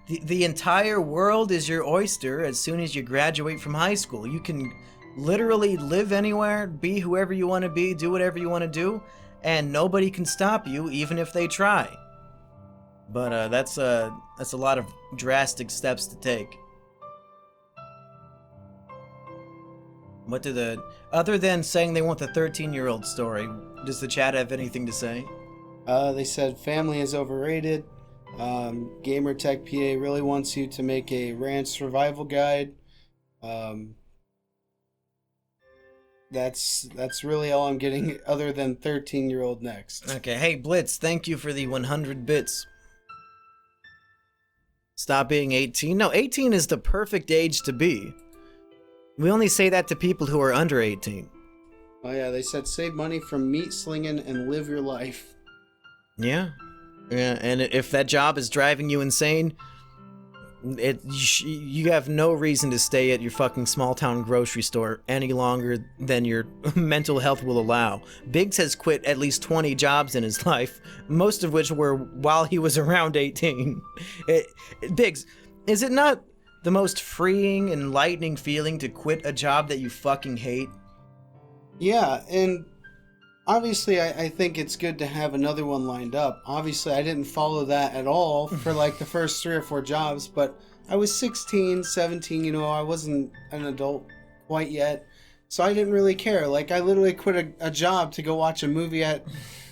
the entire world is your oyster as soon as you graduate from high school. You can literally live anywhere, be whoever you want to be, do whatever you want to do, and nobody can stop you even if they try. But that's a lot of drastic steps to take. What do the... Other than saying they want the 13-year-old story, does the chat have anything to say? They said family is overrated. Gamertech PA really wants you to make a ranch survival guide. That's really all I'm getting other than 13-year-old next. Okay, hey Blitz, thank you for the 100 bits. Stop being 18? No, 18 is the perfect age to be. We only say that to people who are under 18. Oh yeah, they said save money from meat slinging and live your life. Yeah. Yeah, and if that job is driving you insane, you have no reason to stay at your fucking small town grocery store any longer than your mental health will allow. Biggs has quit at least 20 jobs in his life, most of which were while he was around 18. Biggs, is it not the most freeing, enlightening feeling to quit a job that you fucking hate? Yeah, and obviously I think it's good to have another one lined up. Obviously I didn't follow that at all for like the first 3 or 4 jobs, but I was 16, 17, you know, I wasn't an adult quite yet, so I didn't really care. Like I literally quit a job to go watch a movie at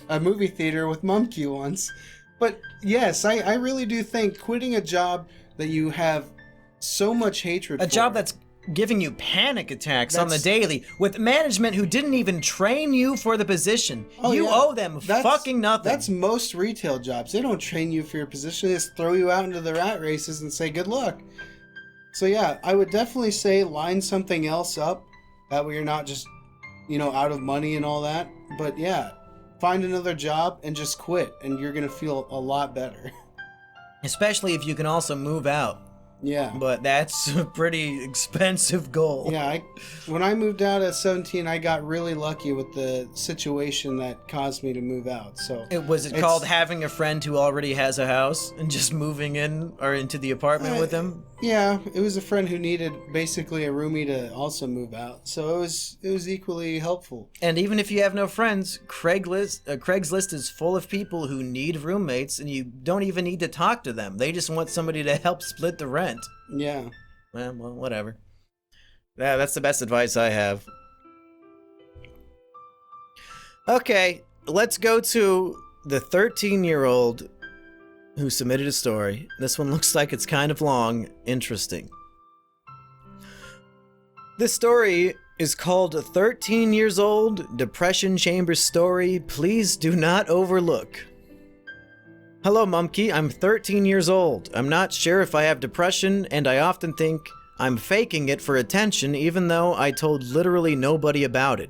a movie theater with Mumkey once. But yes, I really do think quitting a job that you have so much hatred for. A job that's giving you panic attacks on the daily with management who didn't even train you for the position. You owe them fucking nothing. That's most retail jobs. They don't train you for your position. They just throw you out into the rat races and say good luck. So yeah, I would definitely say line something else up. That way you're not just, you know, out of money and all that. But yeah, find another job and just quit and you're going to feel a lot better. Especially if you can also move out. Yeah. But that's a pretty expensive goal. Yeah, when I moved out at 17, I got really lucky with the situation that caused me to move out. So was it called having a friend who already has a house and just moving in or into the apartment with him? Yeah, it was a friend who needed basically a roomie to also move out. So it was equally helpful. And even if you have no friends, Craigslist is full of people who need roommates, and you don't even need to talk to them. They just want somebody to help split the rent. Yeah. Well, whatever. Yeah, that's the best advice I have. Okay, let's go to the 13-year-old who submitted a story. This one looks like it's kind of long. Interesting. This story is called 13 Years Old Depression Chamber Story Please Do Not Overlook. Hello, Mumkey. I'm 13 years old. I'm not sure if I have depression, and I often think I'm faking it for attention even though I told literally nobody about it.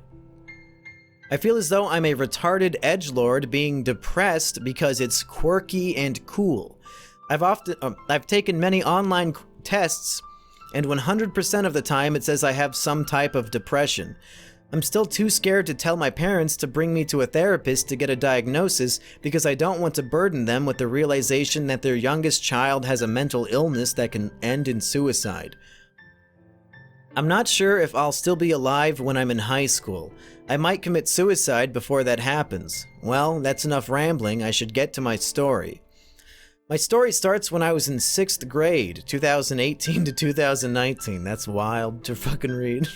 I feel as though I'm a retarded edgelord being depressed because it's quirky and cool. I've taken many online tests, and 100% of the time it says I have some type of depression. I'm still too scared to tell my parents to bring me to a therapist to get a diagnosis because I don't want to burden them with the realization that their youngest child has a mental illness that can end in suicide. I'm not sure if I'll still be alive when I'm in high school. I might commit suicide before that happens. Well, that's enough rambling. I should get to my story. My story starts when I was in 6th grade, 2018 to 2019. That's wild to fucking read.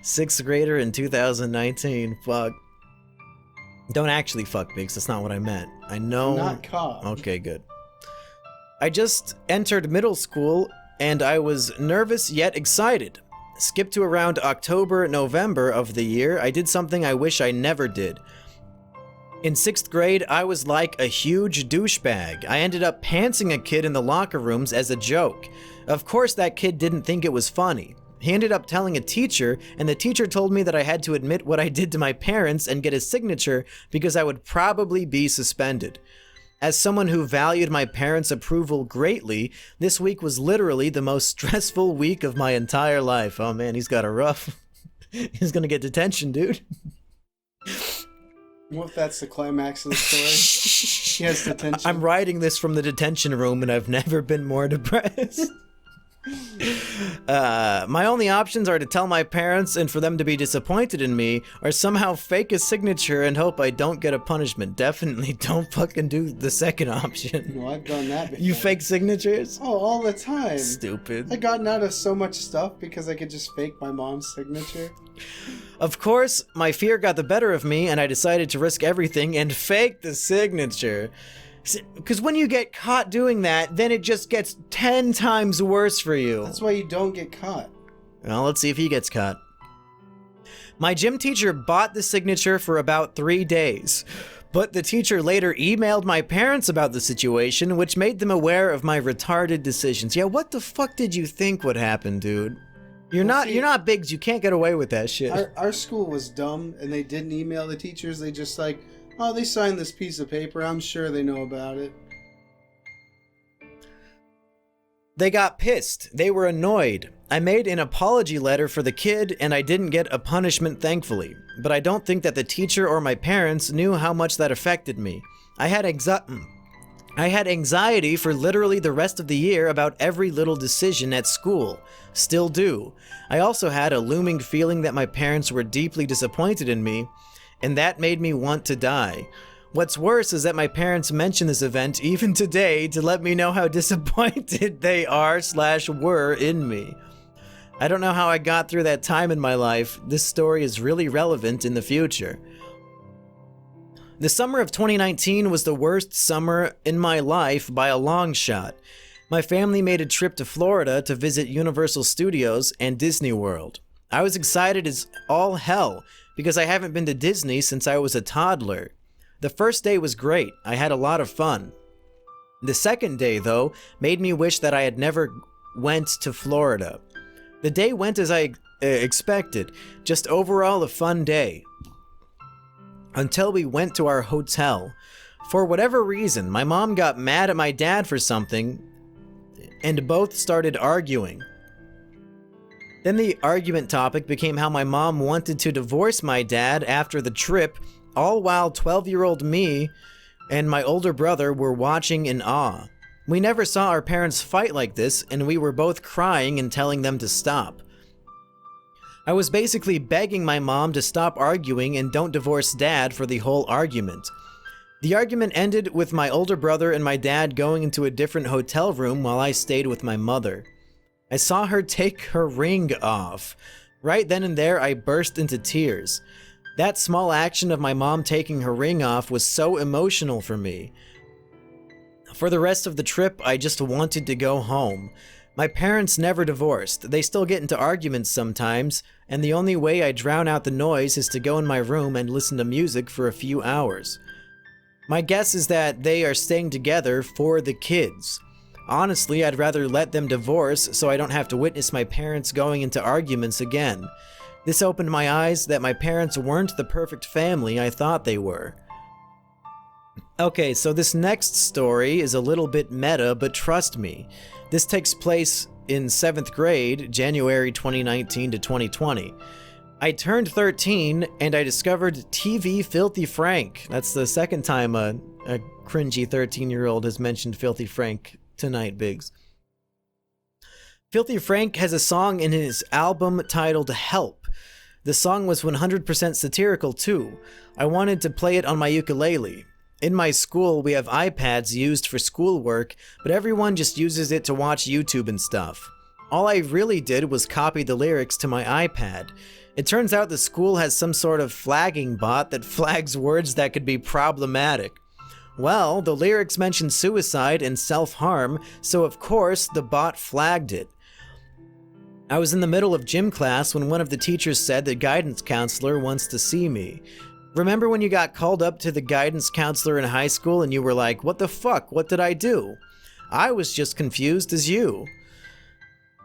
6th grader in 2019. Fuck. Don't actually fuck, Biggs. That's not what I meant. I know. Not caught. Okay, good. I just entered middle school and I was nervous yet excited. Skip to around October, November of the year, I did something I wish I never did. In 6th grade, I was like a huge douchebag. I ended up pantsing a kid in the locker rooms as a joke. Of course, that kid didn't think it was funny. He ended up telling a teacher, and the teacher told me that I had to admit what I did to my parents and get a signature because I would probably be suspended. As someone who valued my parents' approval greatly, this week was literally the most stressful week of my entire life. Oh man, he's got a rough... He's gonna get detention, dude. What if that's the climax of the story? He has detention. I'm writing this from the detention room, and I've never been more depressed. My only options are to tell my parents and for them to be disappointed in me, or somehow fake a signature and hope I don't get a punishment. Definitely don't fucking do the second option. Well, I've done that before. You fake signatures? Oh, all the time. Stupid. I gotten out of so much stuff because I could just fake my mom's signature. Of course, my fear got the better of me, and I decided to risk everything and fake the signature. Because when you get caught doing that, then it just gets 10 times worse for you. That's why you don't get caught. Well, let's see if he gets caught. My gym teacher bought the signature for about 3 days, but the teacher later emailed my parents about the situation, which made them aware of my retarded decisions. Yeah, what the fuck did you think would happen, dude? You're not Biggs, you can't get away with that shit. Our school was dumb, and they didn't email the teachers. They just like, oh, they signed this piece of paper. I'm sure they know about it. They got pissed. They were annoyed. I made an apology letter for the kid, and I didn't get a punishment, thankfully. But I don't think that the teacher or my parents knew how much that affected me. I had anxiety for literally the rest of the year about every little decision at school. Still do. I also had a looming feeling that my parents were deeply disappointed in me, and that made me want to die. What's worse is that my parents mention this event even today to let me know how disappointed they are/were in me. I don't know how I got through that time in my life. This story is really relevant in the future. The summer of 2019 was the worst summer in my life by a long shot. My family made a trip to Florida to visit Universal Studios and Disney World. I was excited as all hell because I haven't been to Disney since I was a toddler. The first day was great. I had a lot of fun. The second day, though, made me wish that I had never went to Florida. The day went as I expected, just overall a fun day. Until we went to our hotel. For whatever reason, my mom got mad at my dad for something, and both started arguing. Then the argument topic became how my mom wanted to divorce my dad after the trip, all while 12-year-old me and my older brother were watching in awe. We never saw our parents fight like this, and we were both crying and telling them to stop. I was basically begging my mom to stop arguing and don't divorce dad for the whole argument. The argument ended with my older brother and my dad going into a different hotel room while I stayed with my mother. I saw her take her ring off. Right then and there, I burst into tears. That small action of my mom taking her ring off was so emotional for me. For the rest of the trip, I just wanted to go home. My parents never divorced. They still get into arguments sometimes, and the only way I drown out the noise is to go in my room and listen to music for a few hours. My guess is that they are staying together for the kids. Honestly, I'd rather let them divorce so I don't have to witness my parents going into arguments again. This opened my eyes that my parents weren't the perfect family I thought they were. Okay, so this next story is a little bit meta, but trust me. This takes place in 7th grade, January 2019 to 2020. I turned 13 and I discovered TV Filthy Frank. That's the second time a cringy 13-year-old has mentioned Filthy Frank tonight, Biggs. Filthy Frank has a song in his album titled Help. The song was 100% satirical too. I wanted to play it on my ukulele. In my school, we have iPads used for schoolwork, but everyone just uses it to watch YouTube and stuff. All I really did was copy the lyrics to my iPad. It turns out the school has some sort of flagging bot that flags words that could be problematic. Well, the lyrics mention suicide and self-harm, so of course the bot flagged it. I was in the middle of gym class when one of the teachers said the guidance counselor wants to see me. Remember when you got called up to the guidance counselor in high school and you were like, what the fuck? What did I do? I was just confused as you.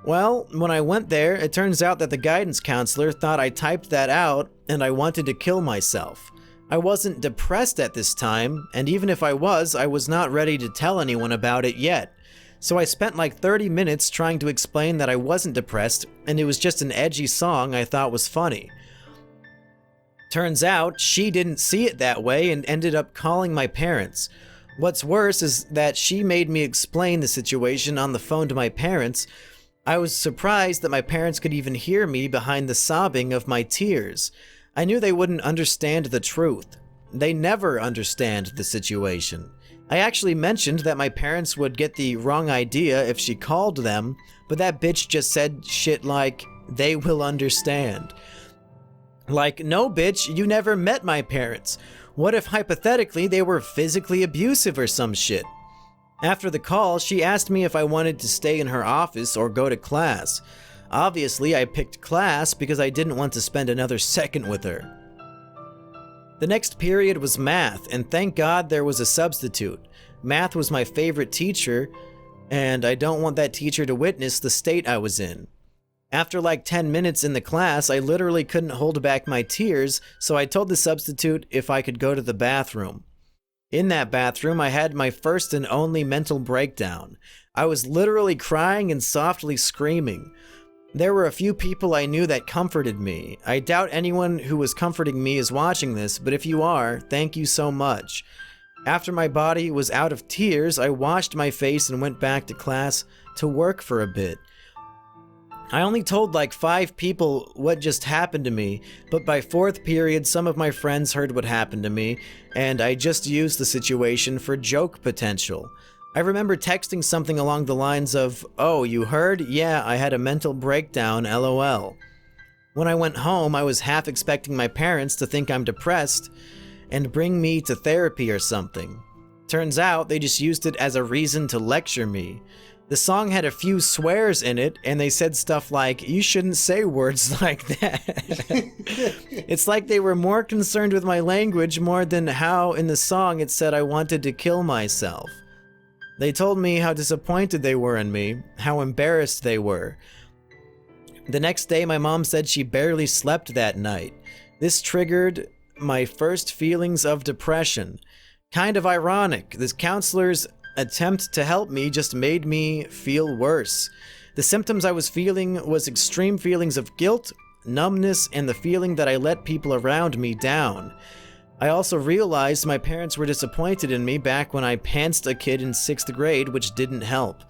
Well, when I went there, it turns out that the guidance counselor thought I typed that out and I wanted to kill myself. I wasn't depressed at this time, and even if I was not ready to tell anyone about it yet. So I spent like 30 minutes trying to explain that I wasn't depressed and it was just an edgy song I thought was funny. Turns out, she didn't see it that way and ended up calling my parents. What's worse is that she made me explain the situation on the phone to my parents. I was surprised that my parents could even hear me behind the sobbing of my tears. I knew they wouldn't understand the truth. They never understand the situation. I actually mentioned that my parents would get the wrong idea if she called them, but that bitch just said shit like, they will understand. Like, no bitch, you never met my parents. What if hypothetically they were physically abusive or some shit? After the call, she asked me if I wanted to stay in her office or go to class. Obviously, I picked class because I didn't want to spend another second with her. The next period was math, and thank God there was a substitute. Math was my favorite teacher, and I don't want that teacher to witness the state I was in. After like 10 minutes in the class, I literally couldn't hold back my tears, so I told the substitute if I could go to the bathroom. In that bathroom, I had my first and only mental breakdown. I was literally crying and softly screaming. There were a few people I knew that comforted me. I doubt anyone who was comforting me is watching this, but if you are, thank you so much. After my body was out of tears, I washed my face and went back to class to work for a bit. I only told like 5 people what just happened to me, but by 4th period, some of my friends heard what happened to me, and I just used the situation for joke potential. I remember texting something along the lines of, "Oh, you heard? Yeah, I had a mental breakdown, lol." When I went home, I was half expecting my parents to think I'm depressed and bring me to therapy or something. Turns out they just used it as a reason to lecture me. The song had a few swears in it, and they said stuff like, "You shouldn't say words like that." It's like they were more concerned with my language more than how in the song it said I wanted to kill myself. They told me how disappointed they were in me, how embarrassed they were. The next day, my mom said she barely slept that night. This triggered my first feelings of depression. Kind of ironic, this counselor's attempt to help me just made me feel worse. The symptoms I was feeling was extreme feelings of guilt, numbness, and the feeling that I let people around me down. I also realized my parents were disappointed in me back when I pantsed a kid in 6th grade, which didn't help.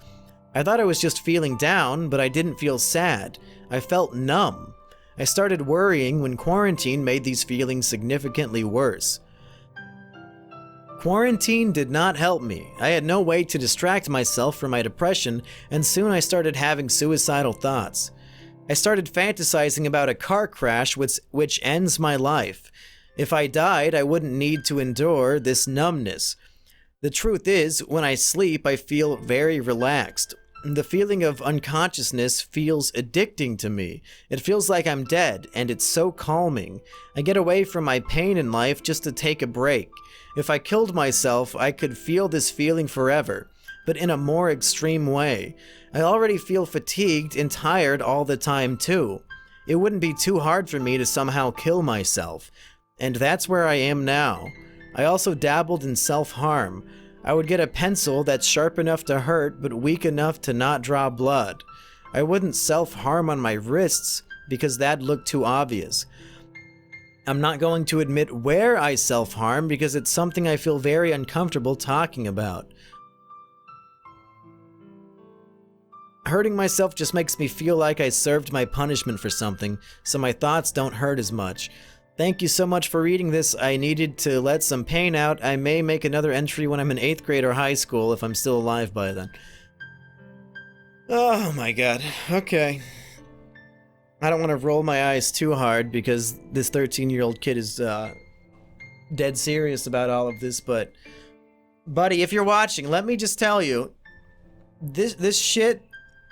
I thought I was just feeling down, but I didn't feel sad. I felt numb. I started worrying when quarantine made these feelings significantly worse. Quarantine did not help me. I had no way to distract myself from my depression, and soon I started having suicidal thoughts. I started fantasizing about a car crash which ends my life. If I died, I wouldn't need to endure this numbness. The truth is, when I sleep, I feel very relaxed. The feeling of unconsciousness feels addicting to me. It feels like I'm dead, and it's so calming. I get away from my pain in life just to take a break. If I killed myself, I could feel this feeling forever, but in a more extreme way. I already feel fatigued and tired all the time too. It wouldn't be too hard for me to somehow kill myself. And that's where I am now. I also dabbled in self-harm. I would get a pencil that's sharp enough to hurt but weak enough to not draw blood. I wouldn't self-harm on my wrists because that'd look too obvious. I'm not going to admit where I self-harm because it's something I feel very uncomfortable talking about. Hurting myself just makes me feel like I served my punishment for something, so my thoughts don't hurt as much. Thank you so much for reading this. I needed to let some pain out. I may make another entry when I'm in 8th grade or high school if I'm still alive by then. Oh my god. Okay. I don't want to roll my eyes too hard because this 13-year-old kid is dead serious about all of this, but buddy, if you're watching, let me just tell you, this shit,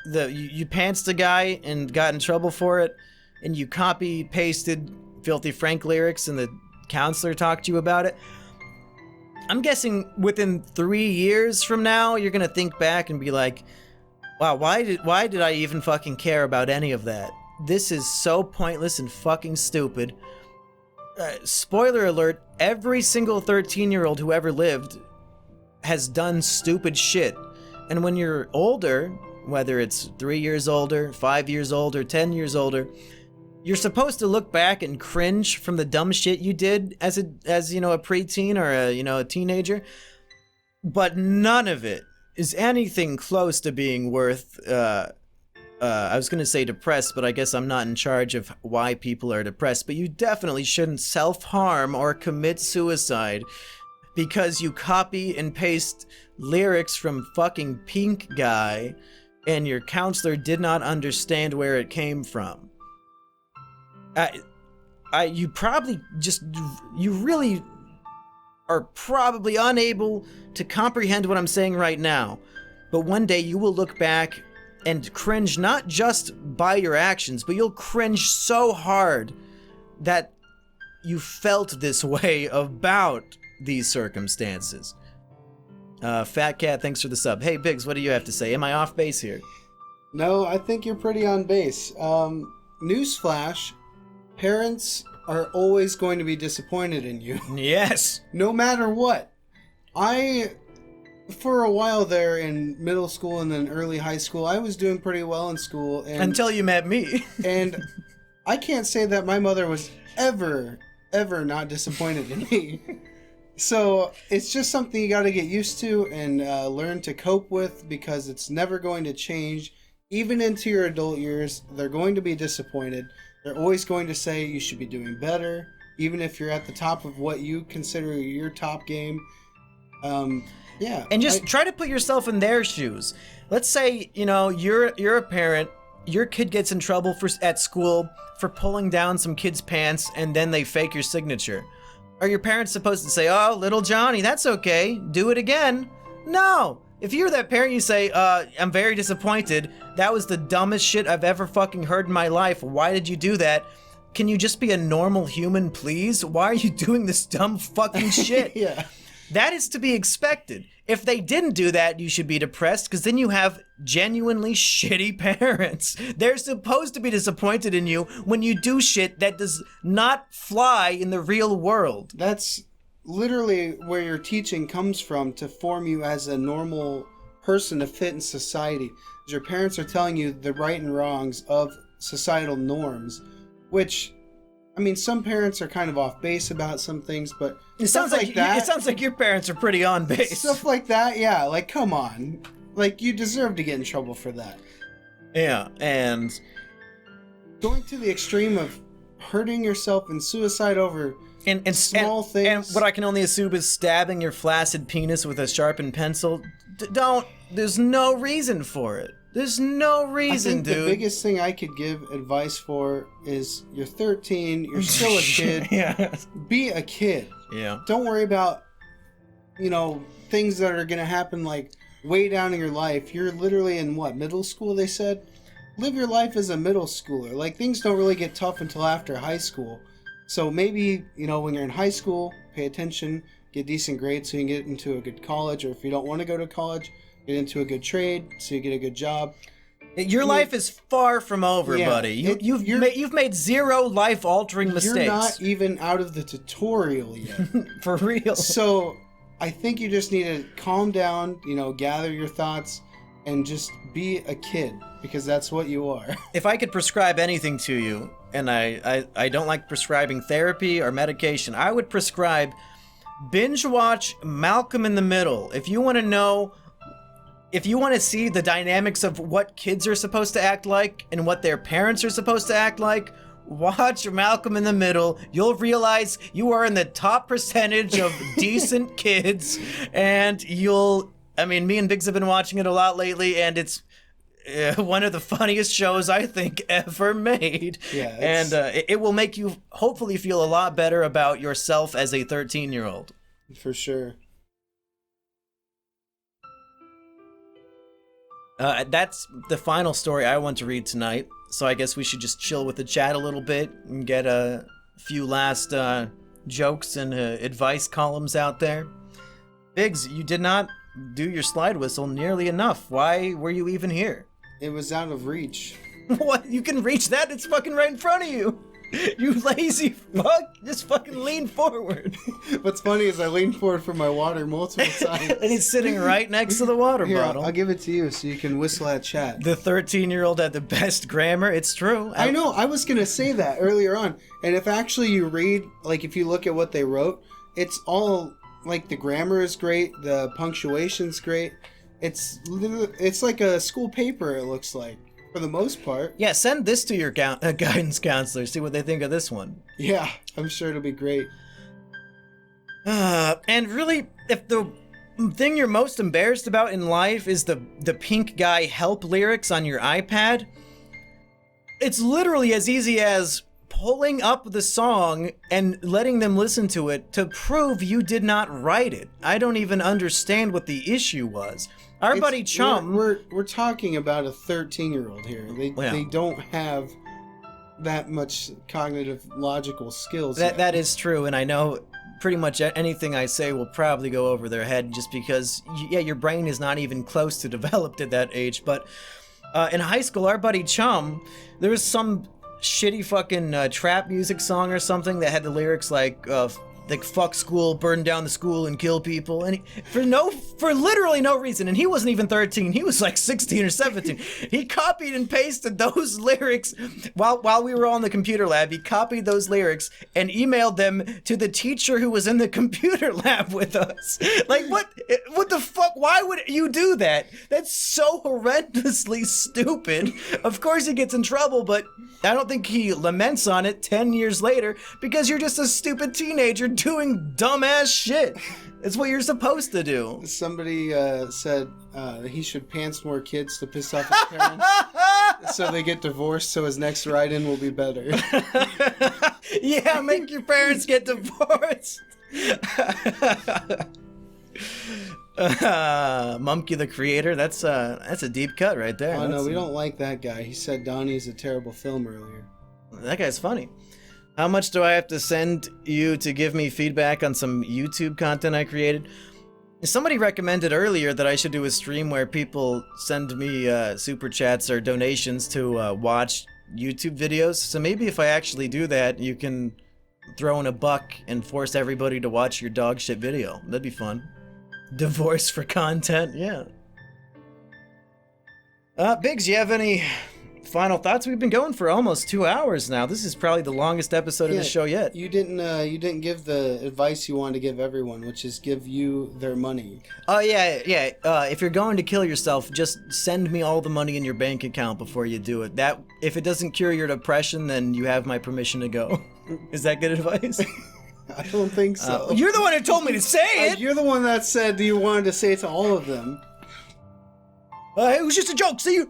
you pantsed a guy and got in trouble for it, and you copy-pasted Filthy Frank lyrics in the counselor talk to you about it. I'm guessing within 3 years from now, you're gonna think back and be like, wow, why did I even fucking care about any of that? This is so pointless and fucking stupid. Spoiler alert, every single 13-year-old who ever lived has done stupid shit. And when you're older, whether it's 3 years older, 5 years older, 10 years older, you're supposed to look back and cringe from the dumb shit you did as a preteen or a teenager. But none of it is anything close to being worth, I was gonna say depressed, but I guess I'm not in charge of why people are depressed, but you definitely shouldn't self-harm or commit suicide because you copy and paste lyrics from fucking Pink Guy and your counselor did not understand where it came from. You really are probably unable to comprehend what I'm saying right now, but one day you will look back and cringe not just by your actions, but you'll cringe so hard that you felt this way about these circumstances. Fat Cat, thanks for the sub. Hey, Biggs, what do you have to say? Am I off base here? No, I think you're pretty on base. Newsflash, parents are always going to be disappointed in you. Yes. No matter what. For a while there in middle school and then early high school, I was doing pretty well in school. Until you met me. And I can't say that my mother was ever not disappointed in me. So it's just something you got to get used to and learn to cope with, because it's never going to change. Even into your adult years, they're going to be disappointed. They're always going to say you should be doing better, even if you're at the top of what you consider your top game. Yeah. And just try to put yourself in their shoes. Let's say, you're a parent, your kid gets in trouble at school for pulling down some kid's pants and then they fake your signature. Are your parents supposed to say, "Oh, little Johnny, that's okay, do it again"? No. If you're that parent, you say, "I'm very disappointed. That was the dumbest shit I've ever fucking heard in my life. Why did you do that? Can you just be a normal human, please? Why are you doing this dumb fucking shit?" Yeah. That is to be expected. If they didn't do that, you should be depressed, because then you have genuinely shitty parents. They're supposed to be disappointed in you when you do shit that does not fly in the real world. That's literally where your teaching comes from, to form you as a normal person to fit in society. Your parents are telling you the right and wrongs of societal norms, which, I mean, some parents are kind of off base about some things, but it sounds like your parents are pretty on base. Stuff like that, yeah. Like, come on. Like, you deserve to get in trouble for that. Yeah, and going to the extreme of hurting yourself and suicide over small things. And what I can only assume is stabbing your flaccid penis with a sharpened pencil. There's no reason for it. There's no reason, dude. The biggest thing I could give advice for is, you're 13, you're still a kid. Yeah. Be a kid. Yeah. Don't worry about, things that are going to happen like way down in your life. You're literally in middle school, they said? Live your life as a middle schooler. Like, things don't really get tough until after high school. So maybe, when you're in high school, pay attention, get decent grades so you can get into a good college, or if you don't want to go to college, get into a good trade so you get a good job. Your life is far from over, buddy. You've made zero life-altering mistakes. You're not even out of the tutorial yet. For real. So I think you just need to calm down, gather your thoughts, and just be a kid, because that's what you are. If I could prescribe anything to you, and I don't like prescribing therapy or medication, I would prescribe binge watch Malcolm in the Middle. If you want to see the dynamics of what kids are supposed to act like and what their parents are supposed to act like, watch Malcolm in the Middle. You'll realize you are in the top percentage of decent kids, and me and Biggs have been watching it a lot lately, and it's one of the funniest shows I think ever made. Yeah, and it will make you hopefully feel a lot better about yourself as a 13-year-old. For sure. That's the final story I want to read tonight, so I guess we should just chill with the chat a little bit and get a few last jokes and advice columns out there. Biggs, you did not do your slide whistle nearly enough. Why were you even here? It was out of reach. What? You can reach that? It's fucking right in front of you. You lazy fuck. Just fucking lean forward. What's funny is I leaned forward for my water multiple times. And he's sitting right next to the water Here, bottle. I'll give it to you so you can whistle at chat. The 13-year-old had the best grammar. It's true. I know. I was going to say that earlier on. And if actually you read, like if you look at what they wrote, it's all, like the grammar is great. The punctuation's great. It's like a school paper, it looks like. For the most part. Yeah, send this to your guidance counselor. See what they think of this one. Yeah, I'm sure it'll be great. And really, if the thing you're most embarrassed about in life is the pink guy help lyrics on your iPad, it's literally as easy as pulling up the song and letting them listen to it to prove you did not write it. I don't even understand what the issue was. Our buddy Chum... We're talking about a 13-year-old here. They don't have that much cognitive logical skills. That is true, and I know pretty much anything I say will probably go over their head just because, yeah, your brain is not even close to developed at that age. But in high school, our buddy Chum, there was some shitty fucking trap music song or something that had the lyrics like fuck school, burn down the school and kill people, and for literally no reason. And he wasn't even 13, he was like 16 or 17. He copied and pasted those lyrics while we were all in the computer lab. He copied those lyrics and emailed them to the teacher who was in the computer lab with us. Like, what the fuck? Why would you do that? That's so horrendously stupid. Of course he gets in trouble, but I don't think he laments on it 10 years later, because you're just a stupid teenager doing dumbass shit. It's what you're supposed to do. Somebody said he should pants more kids to piss off his parents so they get divorced, so his next write-in will be better. Yeah, make your parents get divorced. Mumky the Creator, that's a deep cut right there. Oh no, we don't like that guy. He said Donnie's a terrible film earlier. That guy's funny. How much do I have to send you to give me feedback on some YouTube content I created? Somebody recommended earlier that I should do a stream where people send me super chats or donations to watch YouTube videos. So maybe if I actually do that, you can throw in $1 and force everybody to watch your dog shit video. That'd be fun. Divorce for content, yeah. Biggs, you have any final thoughts? We've been going for almost 2 hours now. This is probably the longest episode of the show yet. You didn't give the advice you wanted to give everyone, which is give you their money. Oh yeah. If you're going to kill yourself, just send me all the money in your bank account before you do it. That if it doesn't cure your depression, then you have my permission to go. Is that good advice? I don't think so. You're the one who told me to say it. You're the one that said you wanted to say it to all of them. It was just a joke. See,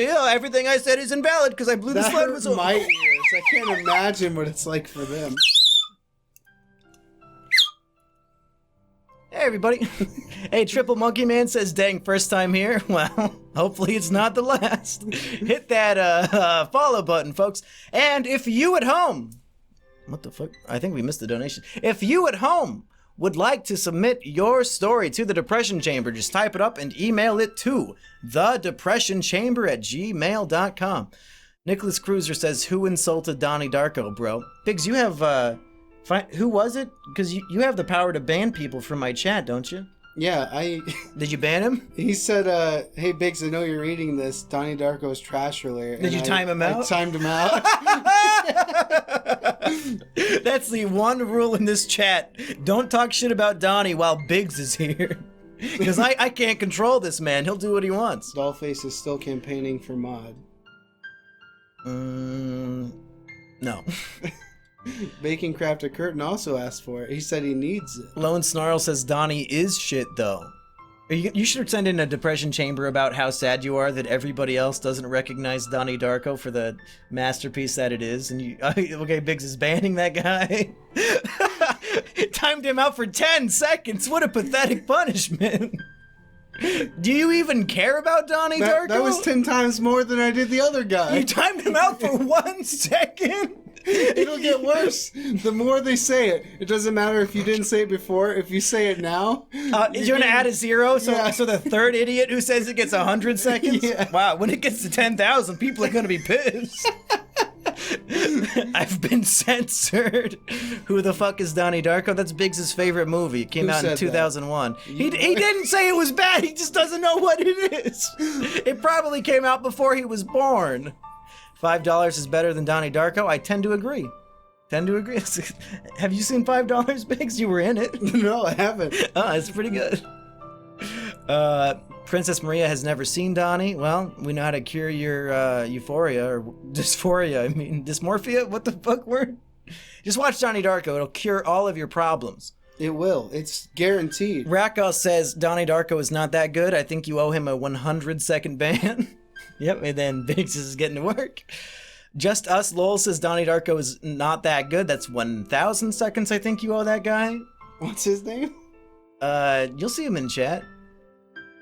everything I said is invalid because I blew the slide whistle. My ears. I can't imagine what it's like for them. Hey, everybody. Hey, Triple Monkey Man says, dang, first time here. Well, hopefully it's not the last. Hit that follow button, folks. And if you at home... What the fuck? I think we missed the donation. If you at home would like to submit your story to the Depression Chamber, just type it up and email it to thedepressionchamber@gmail.com. Nicholas Cruiser says, who insulted Donnie Darko, bro? Biggs, you have, who was it? Because you have the power to ban people from my chat, don't you? Yeah, Did you ban him? He said, hey, Biggs, I know you're reading this. Donnie Darko's trash earlier. Did you time him out? I timed him out. That's the one rule in this chat. Don't talk shit about Donnie while Biggs is here. Because I can't control this man. He'll do what he wants. Dollface is still campaigning for mod. No. Bacon Crafted Curtain also asked for it. He said he needs it. Lone Snarl says Donnie is shit, though. You should send in a Depression Chamber about how sad you are that everybody else doesn't recognize Donnie Darko for the masterpiece that it is. And okay, Biggs is banning that guy. Timed him out for 10 seconds. What a pathetic punishment. Do you even care about Donnie Darko? That was 10 times more than I did the other guy. You timed him out for 1 second? It'll get worse. The more they say it, it doesn't matter if you didn't say it before. If you say it now, you're gonna add a 0. So the third idiot who says it gets 100 seconds. Yeah. Wow, when it gets to 10,000, people are gonna be pissed. I've been censored. Who the fuck is Donnie Darko? That's Biggs' favorite movie. It came Who out in said 2001. He didn't say it was bad. He just doesn't know what it is. It probably came out before he was born. $5 is better than Donnie Darko. I tend to agree. Have you seen $5, Biggs? You were in it. No, I haven't. It's pretty good. Princess Maria has never seen Donnie. Well, we know how to cure your euphoria or dysphoria. I mean, dysmorphia? What the fuck word? Just watch Donnie Darko. It'll cure all of your problems. It will. It's guaranteed. Rakos says Donnie Darko is not that good. I think you owe him a 100-second ban. Yep, and then Biggs is getting to work. Just Us Lol says Donnie Darko is not that good. That's 1,000 seconds I think you owe that guy. What's his name? You'll see him in chat.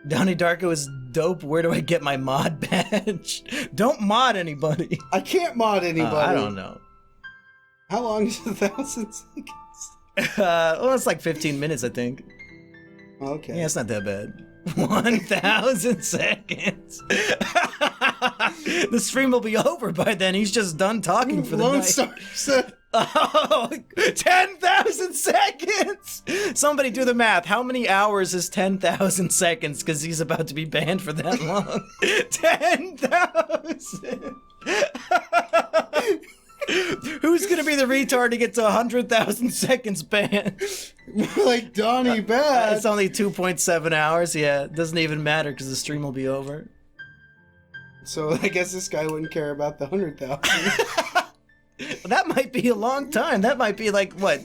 Donnie Darko is dope. Where do I get my mod badge? Don't mod anybody. I can't mod anybody. I don't know. How long is 1,000 seconds? Well, it's like 15 minutes, I think. Okay. Yeah, it's not that bad. 1,000 seconds. The stream will be over by then. He's just done talking for the Lone night. Star said, Oh, 10,000 seconds! Somebody do the math. How many hours is 10,000 seconds? Because he's about to be banned for that long. 10,000! Who's gonna be the retard to get to 100,000 seconds banned? like Donnie bad. It's only 2.7 hours. Yeah, it doesn't even matter because the stream will be over. So I guess this guy wouldn't care about the 100,000. That might be a long time. That might be like, what,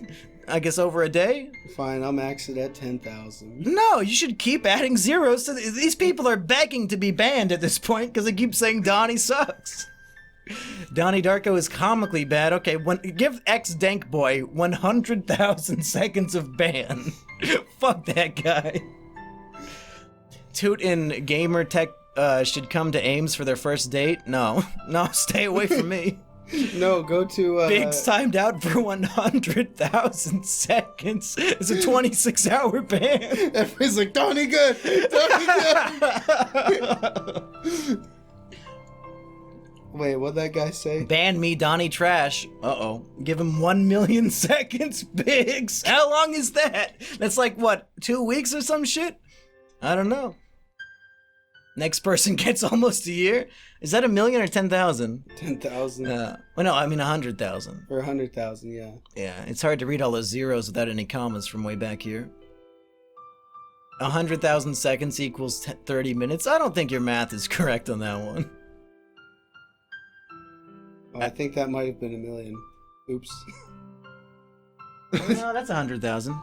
I guess over a day? Fine, I'll max it at 10,000. No, you should keep adding zeros. These people are begging to be banned at this point because they keep saying Donnie sucks. Donnie Darko is comically bad. Okay, give X-Dank Boy 100,000 seconds of ban. Fuck that guy. Toot and Gamer Tech should come to Ames for their first date. No, stay away from me. No, go to... Biggs timed out for 100,000 seconds. It's a 26-hour ban. Everybody's like, Donnie good! Donnie good! Wait, what'd that guy say? Ban me, Donnie Trash. Uh-oh. Give him 1 million seconds, Biggs. How long is that? That's like, what, 2 weeks or some shit? I don't know. Next person gets almost a year? Is that 1 million or 10,000? 10,000. Well, no, I mean 100,000. Or 100,000, yeah. Yeah, it's hard to read all those zeros without any commas from way back here. 100,000 seconds equals 30 minutes? I don't think your math is correct on that one. Oh, I think that might have been 1 million. Oops. No, that's 100,000.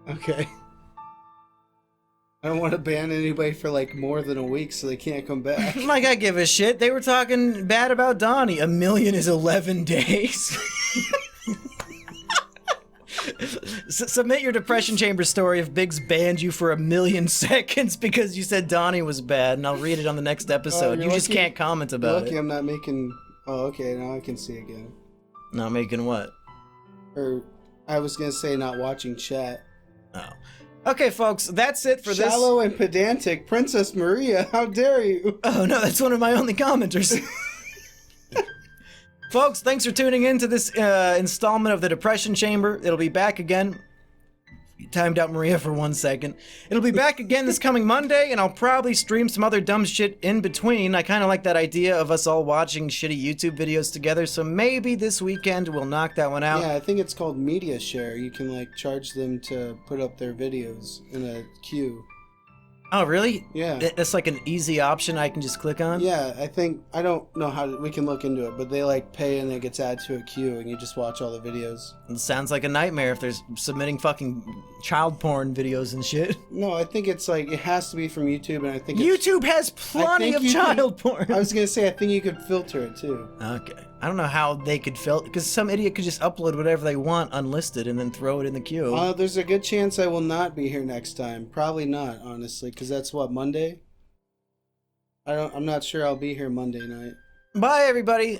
Okay. I don't want to ban anybody for like more than a week so they can't come back. Like I give a shit. They were talking bad about Donnie. 1 million is 11 days. Submit your depression chamber story if Biggs banned you for 1 million seconds because you said Donnie was bad, and I'll read it on the next episode. You just can't comment about lucky it. I'm not making... Oh, okay, now I can see again. Not making what? Or, I was gonna say not watching chat. Oh. Okay, folks, that's it for this. Shallow and pedantic Princess Maria, how dare you? Oh no, that's one of my only commenters. Folks, thanks for tuning in to this installment of the Depression Chamber. It'll be back again. You timed out Maria for 1 second. It'll be back again this coming Monday, and I'll probably stream some other dumb shit in between. I kind of like that idea of us all watching shitty YouTube videos together, so maybe this weekend we'll knock that one out. Yeah, I think it's called media share. You can like charge them to put up their videos in a queue. Oh, really? Yeah. That's like an easy option I can just click on? Yeah, I don't know how we can look into it, but they like pay and it gets added to a queue and you just watch all the videos. It sounds like a nightmare if they're submitting fucking child porn videos and shit. No, I think it's like, it has to be from YouTube, and I think YouTube has plenty of child porn. I was gonna say, I think you could filter it too. Okay. I don't know how they could filter, because some idiot could just upload whatever they want unlisted and then throw it in the queue. There's a good chance I will not be here next time. Probably not, honestly, because that's what, Monday? I'm not sure I'll be here Monday night. Bye, everybody.